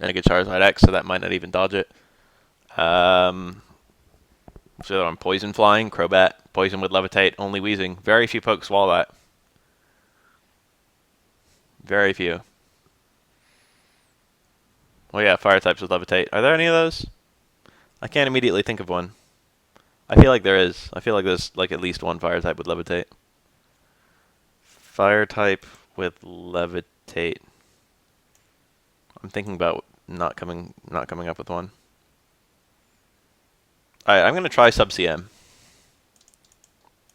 I get Charizard X, so that might not even dodge it. So on Poison Flying, Crobat, Poison with Levitate, only Weezing. Very few pokes swallow that. Very few. Oh yeah, Fire types with Levitate. Are there any of those? I can't immediately think of one. I feel like there is. I feel like there's, like, at least one Fire type with Levitate. Fire type with Levitate. I'm thinking about not coming up with one. Alright, I'm gonna try Sub-CM.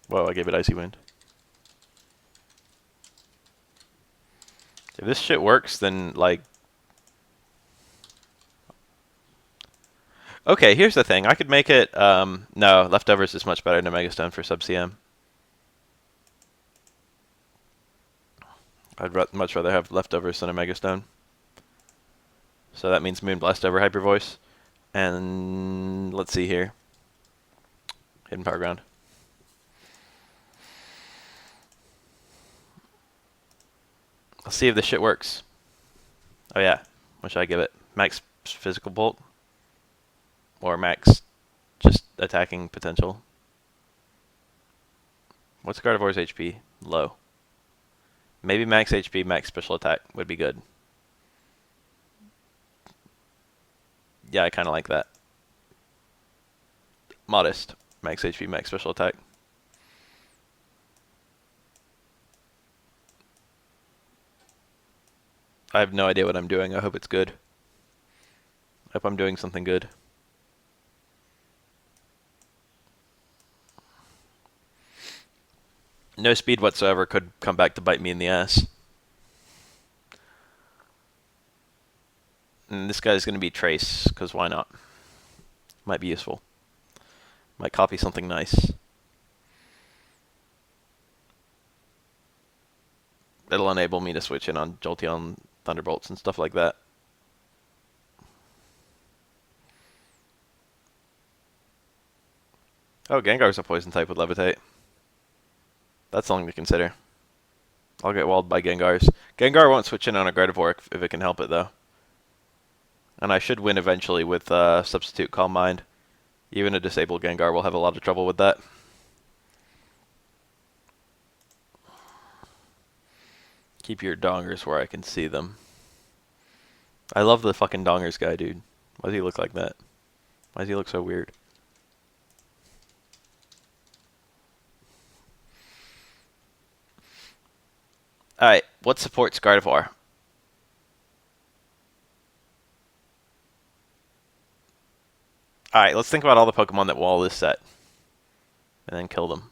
Whoa, I gave it Icy Wind. If this shit works, then, like... Okay, here's the thing. I could make it... no, Leftovers is much better than Megastone for Sub-CM. I'd much rather have Leftovers than a Megastone. So that means Moonblast over Hyper Voice. And let's see here. Hidden Power Ground. Let's see if this shit works. Oh yeah. What should I give it? Max Physical Bolt? Or max just attacking potential? What's Gardevoir's HP? Low. Maybe max HP, max special attack would be good. Yeah, I kind of like that. Modest. Max HP, max special attack. I have no idea what I'm doing. I hope it's good. I hope I'm doing something good. No speed whatsoever could come back to bite me in the ass. And this guy's going to be Trace, because why not? Might be useful. Might copy something nice. It'll enable me to switch in on Jolteon Thunderbolts and stuff like that. Oh, Gengar's a poison type with Levitate. That's something to consider. I'll get walled by Gengars. Gengar won't switch in on a Gardevoir if it can help it, though. And I should win eventually with Substitute Calm Mind. Even a disabled Gengar will have a lot of trouble with that. Keep your dongers where I can see them. I love the fucking dongers guy, dude. Why does he look like that? Why does he look so weird? Alright, what supports Gardevoir? Alright, let's think about all the Pokemon that wall this set. And then kill them.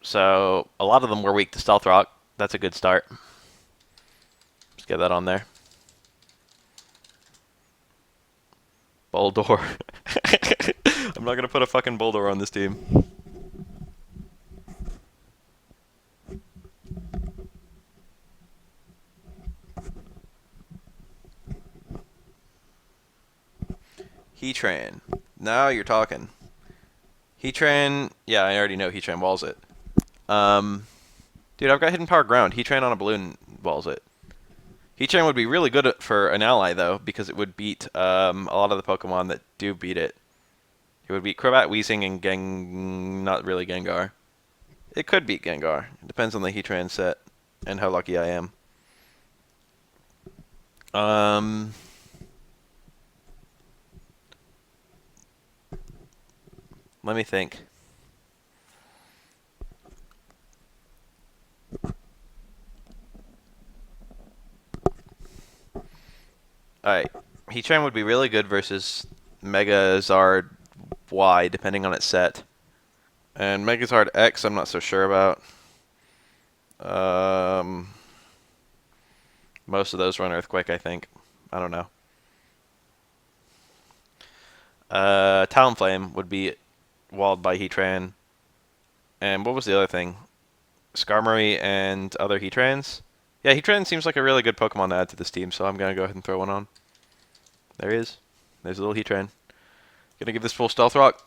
So, a lot of them were weak to Stealth Rock. That's a good start. Just get that on there. Boldore. I'm not gonna put a fucking Boldore on this team. Heatran. Now you're talking. Heatran, yeah, I already know Heatran walls it. Dude, I've got Hidden Power Ground. Heatran on a balloon walls it. Heatran would be really good for an ally, though, because it would beat a lot of the Pokemon that do beat it. It would beat Crobat, Weezing, and not really Gengar. It could beat Gengar. It depends on the Heatran set and how lucky I am. Let me think. Alright. Heatran would be really good versus Megazard Y, depending on its set. And Megazard X, I'm not so sure about. Most of those run Earthquake, I think. I don't know. Talonflame would be walled by Heatran. And what was the other thing? Skarmory and other Heatrans? Yeah, Heatran seems like a really good Pokemon to add to this team, so I'm going to go ahead and throw one on. There he is. There's a little Heatran. Gonna give this full Stealth Rock.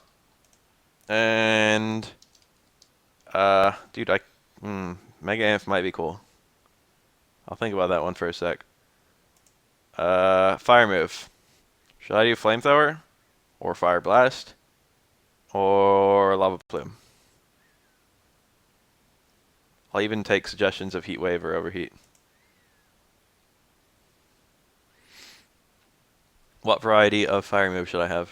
And... dude, Mega Amph might be cool. I'll think about that one for a sec. Fire move. Should I do Flamethrower? Or Fire Blast? Or Lava Plume? I'll even take suggestions of Heat Wave or Overheat. What variety of fire move should I have?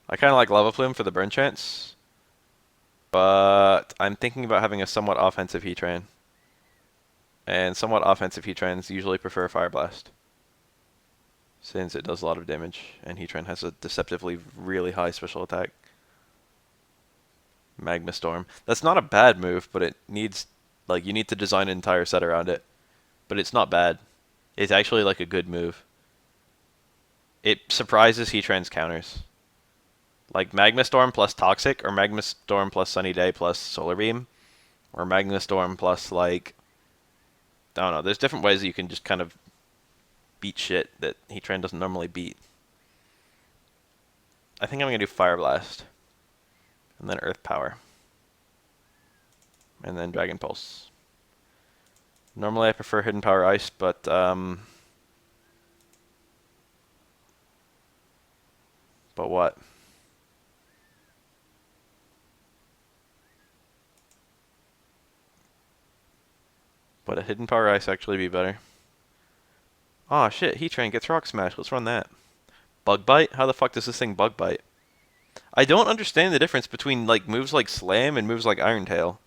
I kind of like Lava Plume for the burn chance. But I'm thinking about having a somewhat offensive Heatran. And somewhat offensive Heatrans usually prefer Fire Blast, since it does a lot of damage, and Heatran has a deceptively really high special attack. Magma Storm. That's not a bad move, but it needs, like, you need to design an entire set around it. But it's not bad. It's actually, like, a good move. It surprises Heatran's counters. Like Magma Storm plus Toxic, or Magma Storm plus Sunny Day plus Solar Beam, or Magma Storm plus, like, I don't know. There's different ways that you can just kind of beat shit that Heatran doesn't normally beat. I think I'm going to do Fire Blast. And then Earth Power. And then Dragon Pulse. Normally I prefer Hidden Power Ice, but what? Would a Hidden Power Ice actually be better? Aw, shit, Heatran gets Rock Smash. Let's run that. Bug Bite? How the fuck does this thing Bug Bite? I don't understand the difference between, like, moves like Slam and moves like Iron Tail.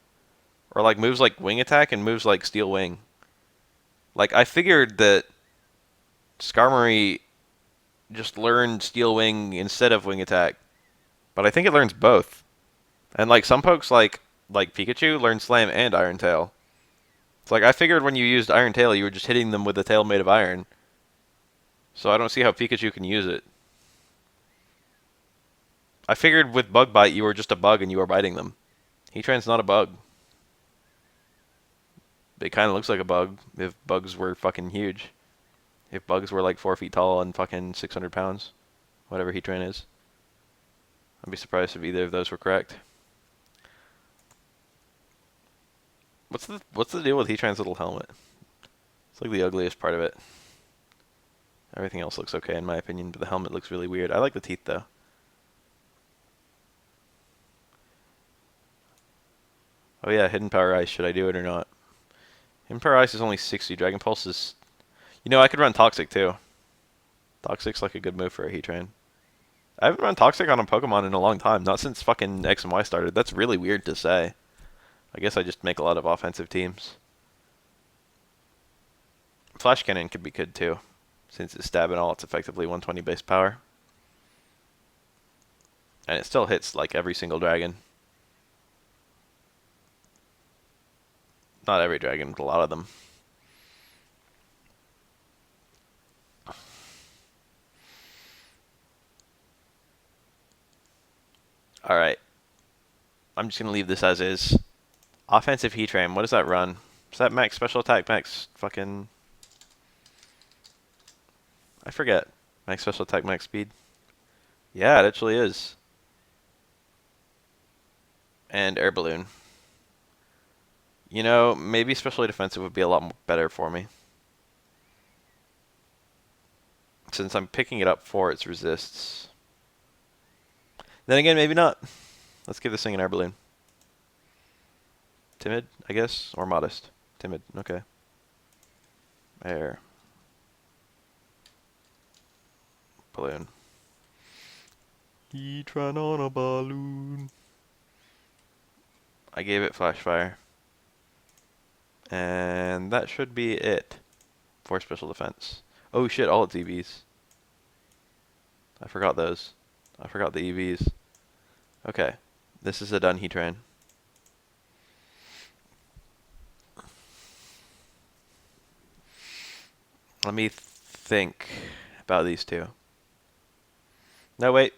Or, like, moves like Wing Attack and moves like Steel Wing. Like, I figured that Skarmory just learned Steel Wing instead of Wing Attack. But I think it learns both. And like some pokes like Pikachu learn Slam and Iron Tail. It's like I figured when you used Iron Tail you were just hitting them with a tail made of iron. So I don't see how Pikachu can use it. I figured with Bug Bite you were just a bug and you were biting them. Heatran's not a bug. It kind of looks like a bug if bugs were fucking huge. If bugs were like 4 feet tall and fucking 600 pounds, whatever Heatran is. I'd be surprised if either of those were correct. What's the deal with Heatran's little helmet? It's like the ugliest part of it. Everything else looks okay in my opinion, but the helmet looks really weird. I like the teeth though. Oh yeah, Hidden Power Ice. Should I do it or not? Hidden Power Ice is only 60. Dragon Pulse is... You know, I could run Toxic too. Toxic's like a good move for a Heatran. I haven't run Toxic on a Pokemon in a long time. Not since fucking X and Y started. That's really weird to say. I guess I just make a lot of offensive teams. Flash Cannon could be good too. Since it's stab and all, it's effectively 120 base power. And it still hits like every single dragon. Not every dragon, but a lot of them. Alright. I'm just going to leave this as is. Offensive Heatran, what does that run? Is that max special attack, max fucking... I forget. Max special attack, max speed? Yeah, it actually is. And Air Balloon. You know, maybe specially defensive would be a lot more better for me. Since I'm picking it up for its resists. Then again, maybe not. Let's give this thing an Air Balloon. Timid, I guess? Or modest? Timid, okay. Air. Balloon. Heatran on a balloon. I gave it Flash Fire. And that should be it for special defense. Oh shit, all its EVs. I forgot those. I forgot the EVs. Okay, this is a done Heatran. Let me think about these two. No, wait.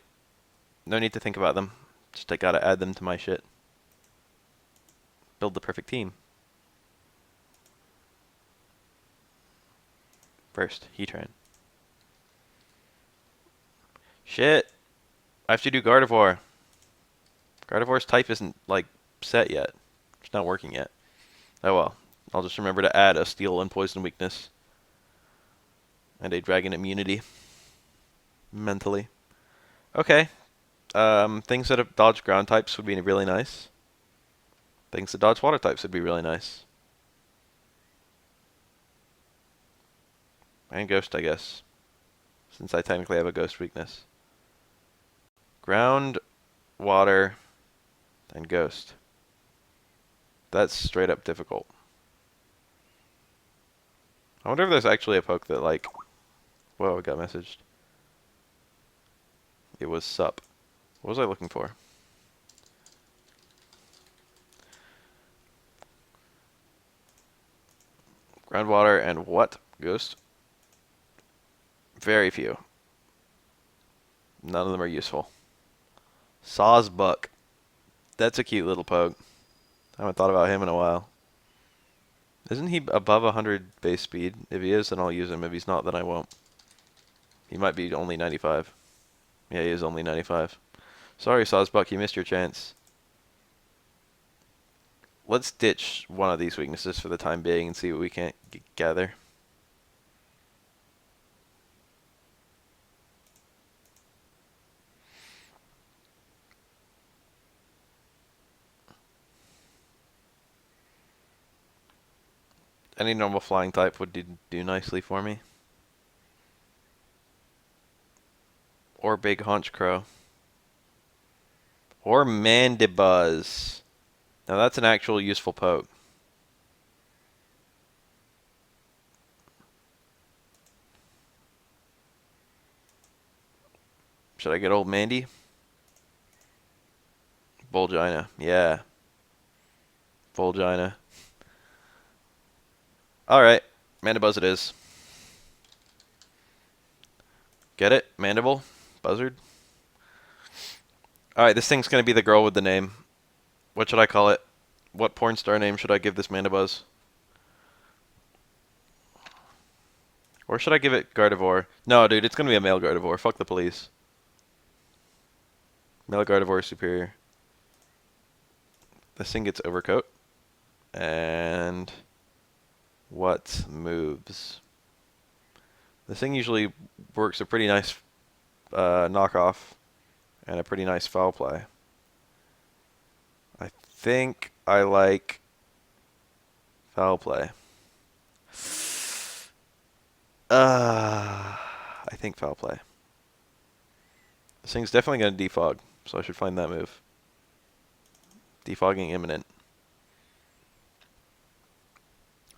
No need to think about them. Just I gotta add them to my shit. Build the perfect team. First, Heatran. Shit. I have to do Gardevoir. Gardevoir's type isn't, like, set yet. It's not working yet. Oh well. I'll just remember to add a Steel and Poison weakness. And a Dragon immunity. Mentally. Okay. Things that have dodge ground types would be really nice. Things that dodge water types would be really nice. And Ghost, I guess. Since I technically have a Ghost weakness. Ground, water, and Ghost. That's straight up difficult. I wonder if there's actually a poke that like... Whoa, I got messaged. It was sup. What was I looking for? Groundwater and what? Ghost? Very few. None of them are useful. Sawsbuck. That's a cute little poke. I haven't thought about him in a while. Isn't he above 100 base speed? If he is, then I'll use him. If he's not, then I won't. He might be only 95. Yeah, he is only 95. Sorry, Sawsbuck, you missed your chance. Let's ditch one of these weaknesses for the time being and see what we can gather. Any normal flying type would do nicely for me. Or Big Haunch Crow. Or Mandibuzz. Now that's an actual useful poke. Should I get old Mandy? Volgina. Yeah. Volgina. Alright. Mandibuzz it is. Get it? Mandible? Buzzard? Alright, this thing's gonna be the girl with the name. What should I call it? What porn star name should I give this Mandibuzz? Or should I give it Gardevoir? No, dude, it's gonna be a male Gardevoir. Fuck the police. Male Gardevoir is superior. This thing gets Overcoat. And what moves? This thing usually works a pretty nice knockoff and a pretty nice foul play. I think I like foul play. I think foul play. This thing's definitely going to defog, so I should find that move. Defogging imminent.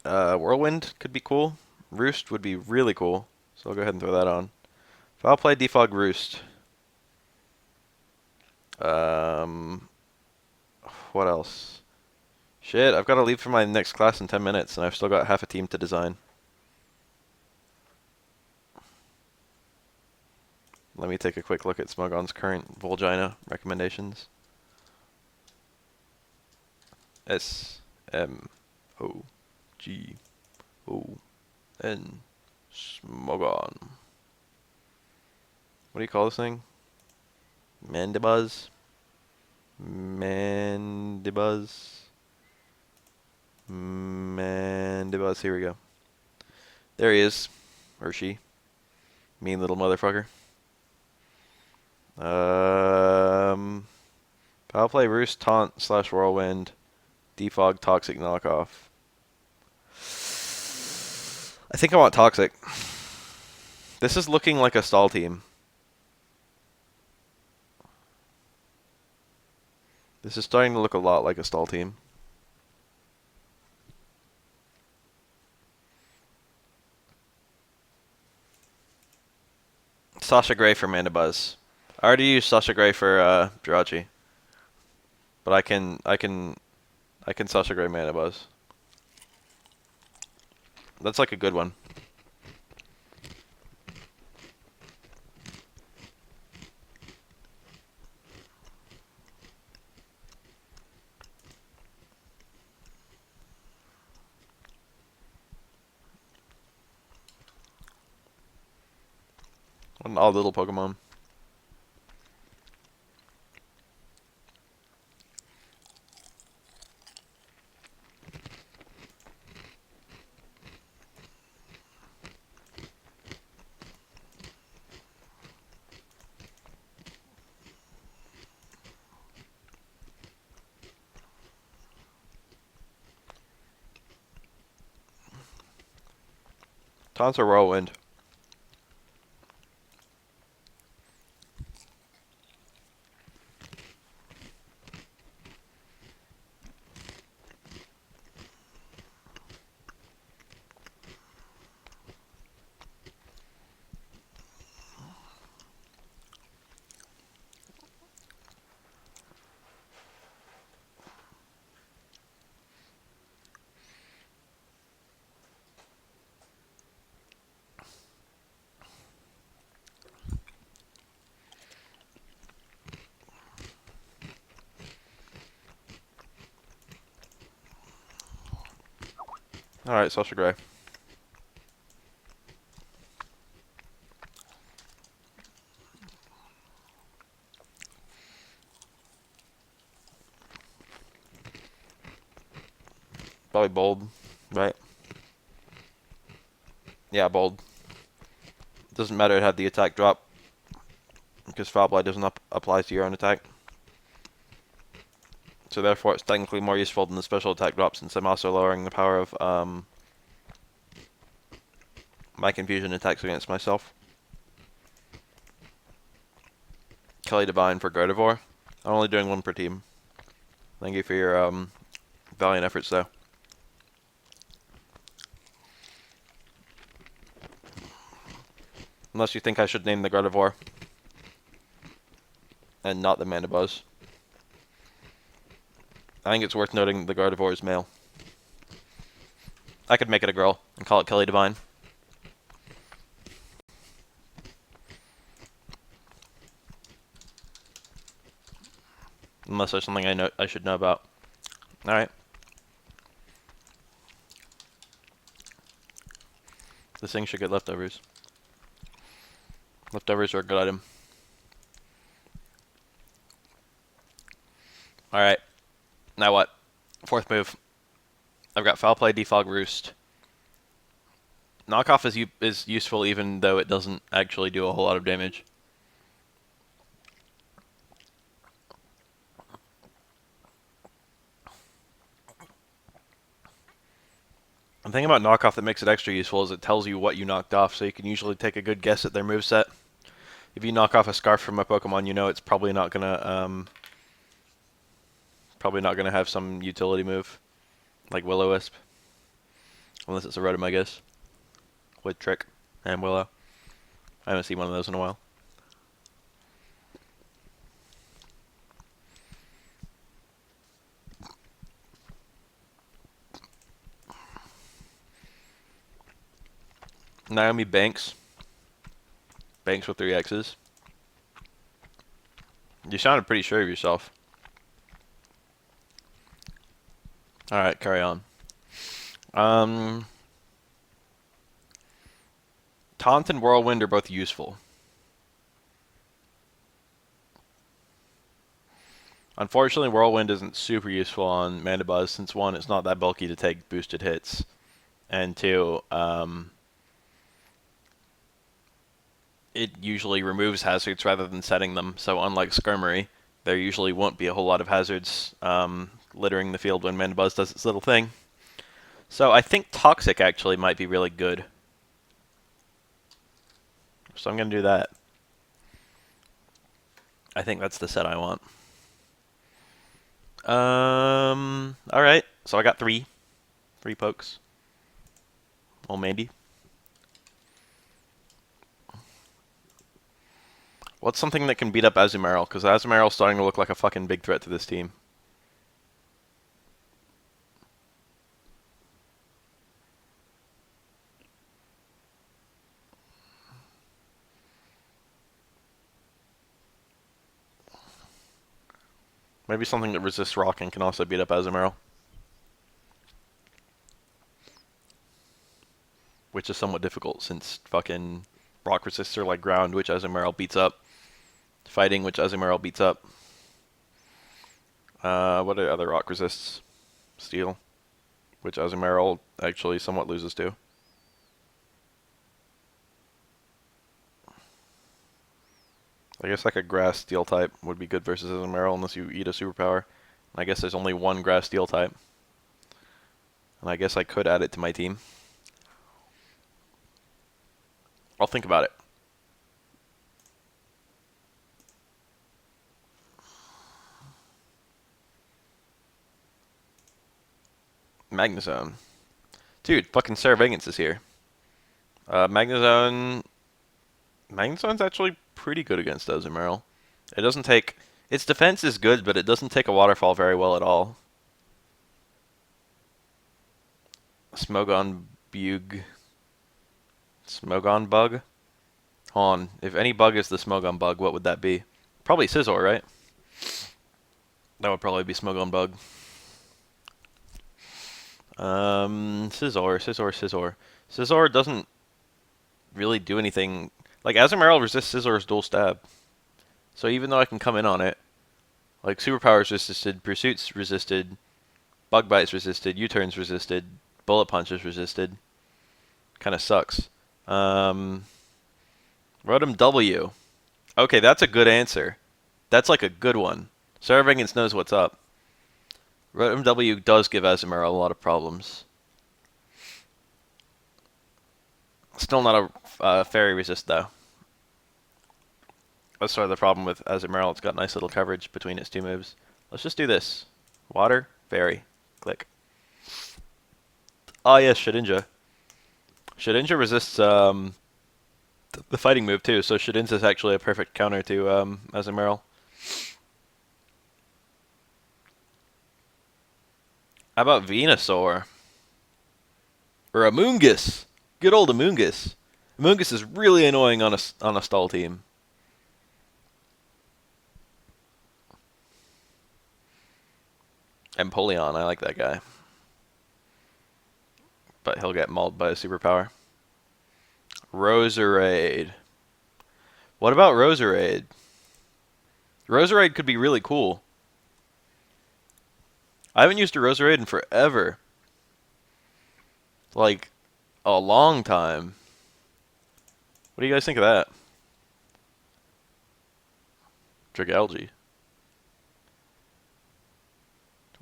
Whirlwind could be cool. Roost would be really cool, so I'll go ahead and throw that on. Foul play, defog, Roost. What else? Shit, I've got to leave for my next class in 10 minutes, and I've still got half a team to design. Let me take a quick look at Smogon's current Volgina recommendations. S-M-O-G-O-N. Smogon. What do you call this thing? Mandibuzz? Mandibuzz. Mandibuzz, here we go. There he is. Or she. Mean little motherfucker. Foul play, Roost, Taunt, / Whirlwind, Defog, Toxic, Knockoff. I think I want Toxic. This is looking like a stall team. This is starting to look a lot like a stall team. Sasha Grey for Mandibuzz. I already used Sasha Grey for Jirachi. But I can Sasha Grey Mandibuzz. That's like a good one. What an odd little Pokemon. Taunts or Whirlwind? Alright, Sasha Grey. Probably bold, right? Yeah, bold. Doesn't matter it had the attack drop, because Foul Play doesn't apply to your own attack. So therefore it's technically more useful than the special attack drop, since I'm also lowering the power of my confusion attacks against myself. Kelly Divine for Gardevoir. I'm only doing one per team. Thank you for your valiant efforts though. Unless you think I should name the Gardevoir and not the Mandibuzz. I think it's worth noting the Gardevoir is male. I could make it a girl and call it Kelly Divine. Unless there's something I should know about. Alright. This thing should get leftovers. Leftovers are a good item. Alright. Now what? Fourth move. I've got Foul Play, Defog, Roost. Knockoff is useful even though it doesn't actually do a whole lot of damage. The thing about knockoff that makes it extra useful is it tells you what you knocked off, so you can usually take a good guess at their moveset. If you knock off a Scarf from a Pokemon, you know it's probably not gonna have some utility move, like Will-O-Wisp. Unless it's a Rotom, I guess. With Trick and Willow. I haven't seen one of those in a while. Naomi Banks. Banks with 3 X's. You sounded pretty sure of yourself. Alright, carry on. Taunt and Whirlwind are both useful. Unfortunately, Whirlwind isn't super useful on Mandibuzz since 1, it's not that bulky to take boosted hits, and 2, it usually removes hazards rather than setting them, so unlike Skirmory, there usually won't be a whole lot of hazards littering the field when Mandibuzz does its little thing. So I think Toxic actually might be really good. So I'm going to do that. I think that's the set I want. Alright, so I got 3 pokes. Well, maybe. What's something that can beat up Azumarill? Because Azumarill's starting to look like a fucking big threat to this team. Maybe something that resists rock and can also beat up Azumarill. Which is somewhat difficult since fucking rock resists are like ground, which Azumarill beats up. Fighting, which Azumarill beats up. What are other rock resists? Steel, which Azumarill actually somewhat loses to. I guess like a grass steel type would be good versus Azumarill unless you eat a superpower. And I guess there's only one grass steel type. And I guess I could add it to my team. I'll think about it. Magnezone. Dude, fucking Saravagans is here. Magnezone's actually pretty good against Azumarill. It doesn't take... Its defense is good, but it doesn't take a waterfall very well at all. Smogon Bug. Smogon Bug? Hold on. If any bug is the Smogon Bug, what would that be? Probably Scizor, right? That would probably be Smogon Bug. Scizor. Scizor doesn't really do anything. Like, Azumarill resists Scizzor's dual stab. So even though I can come in on it, like, Superpower's resisted, Pursuit's resisted, Bug Bite's resisted, U-Turn's resisted, Bullet Punch is resisted. Kinda sucks. Rotom W. Okay, that's a good answer. That's like a good one. Saravagans knows what's up. Rotom W does give Azumarill a lot of problems. Still not a fairy resist, though. That's sort of the problem with Azumarill. It's got nice little coverage between its 2 moves. Let's just do this. Water, fairy. Click. Ah, yes, Shedinja. Shedinja resists the fighting move, too, so Shedinja is actually a perfect counter to Azumarill. How about Venusaur? Or Amoonguss? Good old Amoonguss. Amoonguss is really annoying on a stall team. Empoleon, I like that guy. But he'll get mauled by a superpower. Roserade. What about Roserade? Roserade could be really cool. I haven't used a Roserade in forever. Like, a long time. What do you guys think of that? Dragalge.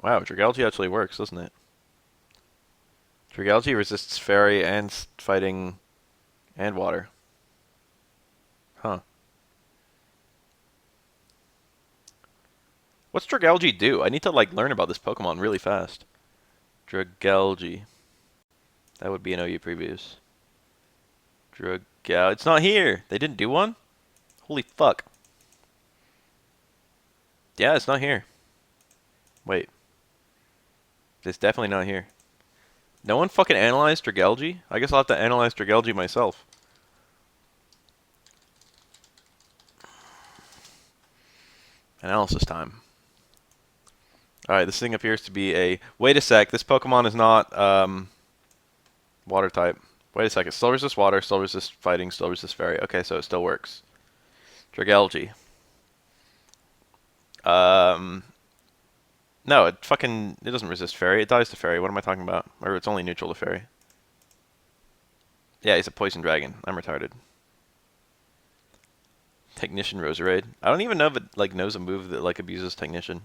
Wow, Dragalge actually works, doesn't it? Dragalge resists fairy and fighting and water. Huh. What's Dragalge do? I need to like learn about this Pokemon really fast. Dragalge. That would be an OU previews. It's not here. They didn't do one? Holy fuck. Yeah, it's not here. Wait. It's definitely not here. No one fucking analyzed Dragalge? I guess I'll have to analyze Dragalge myself. Analysis time. Alright, this thing appears to be a... Wait a sec, this Pokemon is not water type. Wait a second, still resist water, still resist fighting, still resist fairy. Okay, so it still works. Dragalge. No, it doesn't resist fairy. It dies to fairy. What am I talking about? Or it's only neutral to fairy. Yeah, he's a poison dragon. I'm retarded. Technician Roserade. I don't even know if it like knows a move that like abuses Technician.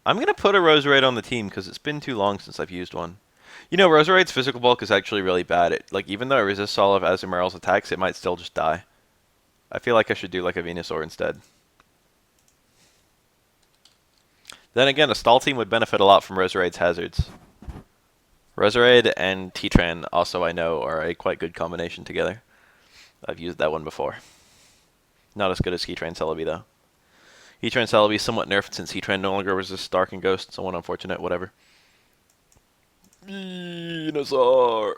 I'm gonna put a Roserade on the team because it's been too long since I've used one. You know, Roserade's physical bulk is actually really bad. Like even though it resists all of Azumarill's attacks, it might still just die. I feel like I should do like a Venusaur instead. Then again, a stall team would benefit a lot from Roserade's hazards. Roserade and T-Tran also I know are a quite good combination together. I've used that one before. Not as good as Heatran Celebi though. Heatran Celebi is somewhat nerfed since Heatran no longer resists Dark and Ghost. Somewhat unfortunate, whatever. Venusaur.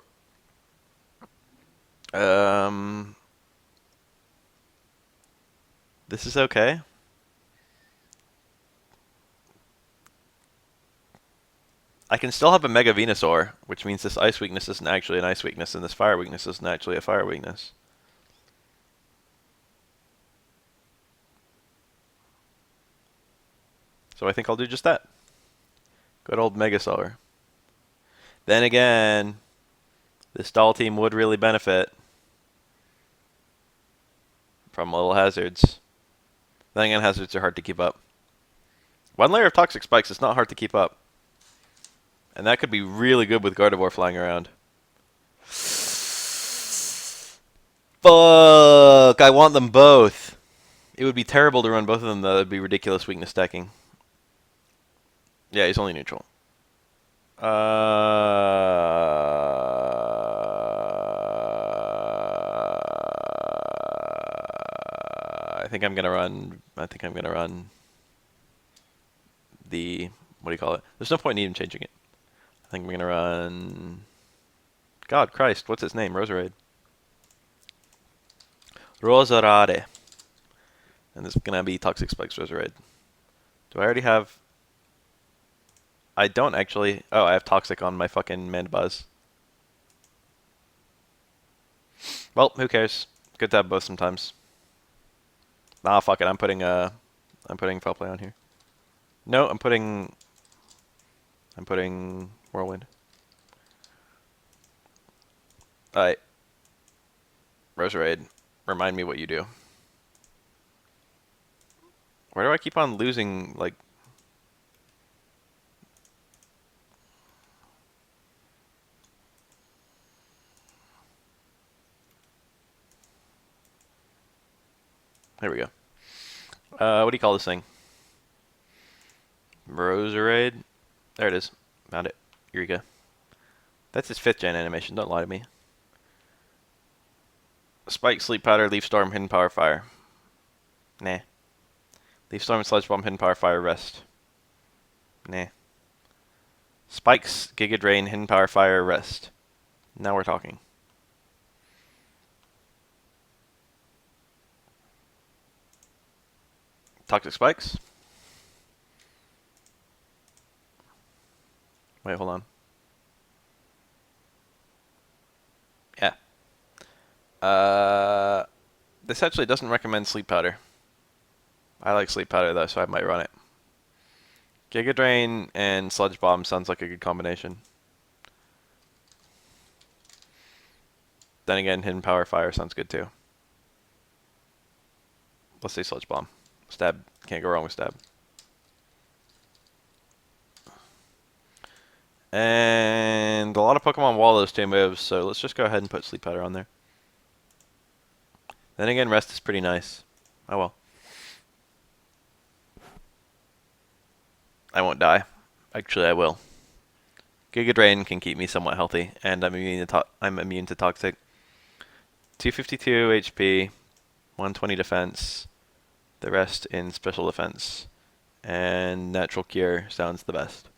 This is okay. I can still have a Mega Venusaur, which means this ice weakness isn't actually an ice weakness, and this fire weakness isn't actually a fire weakness. So I think I'll do just that. Good old Megasaur. Then again, this stall team would really benefit from little hazards. Then again, hazards are hard to keep up. One layer of Toxic Spikes is not hard to keep up. And that could be really good with Gardevoir flying around. Fuck! I want them both. It would be terrible to run both of them, though. It would be ridiculous weakness stacking. Yeah, he's only neutral. I think I'm gonna run the... What do you call it? There's no point in even changing it. I think I'm gonna run... God Christ, what's its name? Roserade. Roserade. And this is gonna be Toxic Spikes Roserade. Do I already have... I don't actually... Oh, I have Toxic on my fucking Mandibuzz. Well, who cares? Good to have both sometimes. Nah, fuck it. I'm putting Foul Play on here. No, I'm putting Whirlwind. Alright. Roserade, remind me what you do. Where do I keep on losing, like... There we go. What do you call this thing? Roserade? There it is. Found it. Eureka. That's his 5th gen animation, don't lie to me. Spike, Sleep Powder, Leaf Storm, Hidden Power, Fire. Nah. Leaf Storm, Sludge Bomb, Hidden Power, Fire, Rest. Nah. Spikes, Giga Drain, Hidden Power Fire, Rest. Now we're talking. Toxic Spikes. Wait, hold on. Yeah. This actually doesn't recommend Sleep Powder. I like Sleep Powder though, so I might run it. Giga Drain and Sludge Bomb sounds like a good combination. Then again, Hidden Power Fire sounds good too. Let's say Sludge Bomb. Stab. Can't go wrong with Stab. And a lot of Pokemon wall those two moves, so let's just go ahead and put Sleep Powder on there. Then again, Rest is pretty nice. Oh well. I won't die. Actually, I will. Giga Drain can keep me somewhat healthy, and I'm immune to Toxic. 252 HP, 120 defense, the rest in special defense, and Natural Cure sounds the best.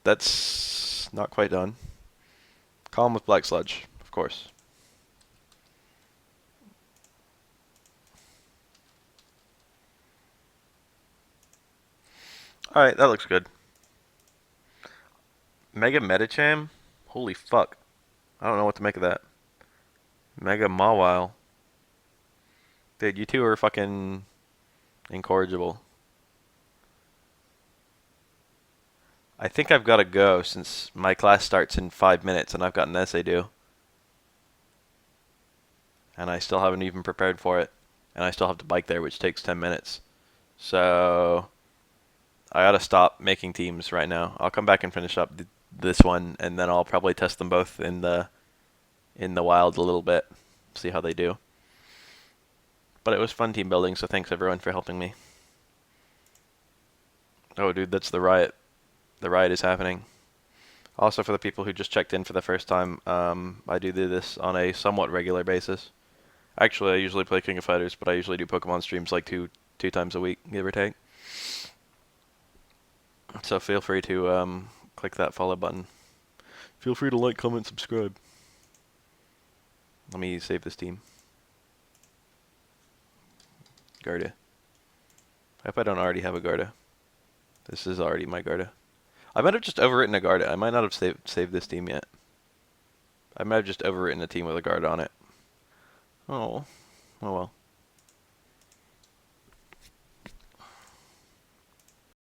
That's not quite done. Calm with Black Sludge, of course. Alright, that looks good. Mega Medicham? Holy fuck. I don't know what to make of that. Mega Mawile. Dude, you two are fucking incorrigible. I think I've got to go since my class starts in 5 minutes and I've got an essay due. And I still haven't even prepared for it. And I still have to bike there, which takes 10 minutes. So I gotta stop making teams right now. I'll come back and finish up this one, and then I'll probably test them both in the wild a little bit, see how they do. But it was fun team building, so thanks everyone for helping me. Oh, dude, that's the riot. The riot is happening. Also, for the people who just checked in for the first time, I do this on a somewhat regular basis. Actually, I usually play King of Fighters, but I usually do Pokemon streams like two times a week, give or take. So feel free to click that follow button. Feel free to like, comment, subscribe. Let me save this team. Garda. I hope I don't already have a Garda. This is already my Garda. I might have just overwritten a Garda. I might not have saved this team yet. I might have just overwritten a team with a Garda on it. Oh. Oh well.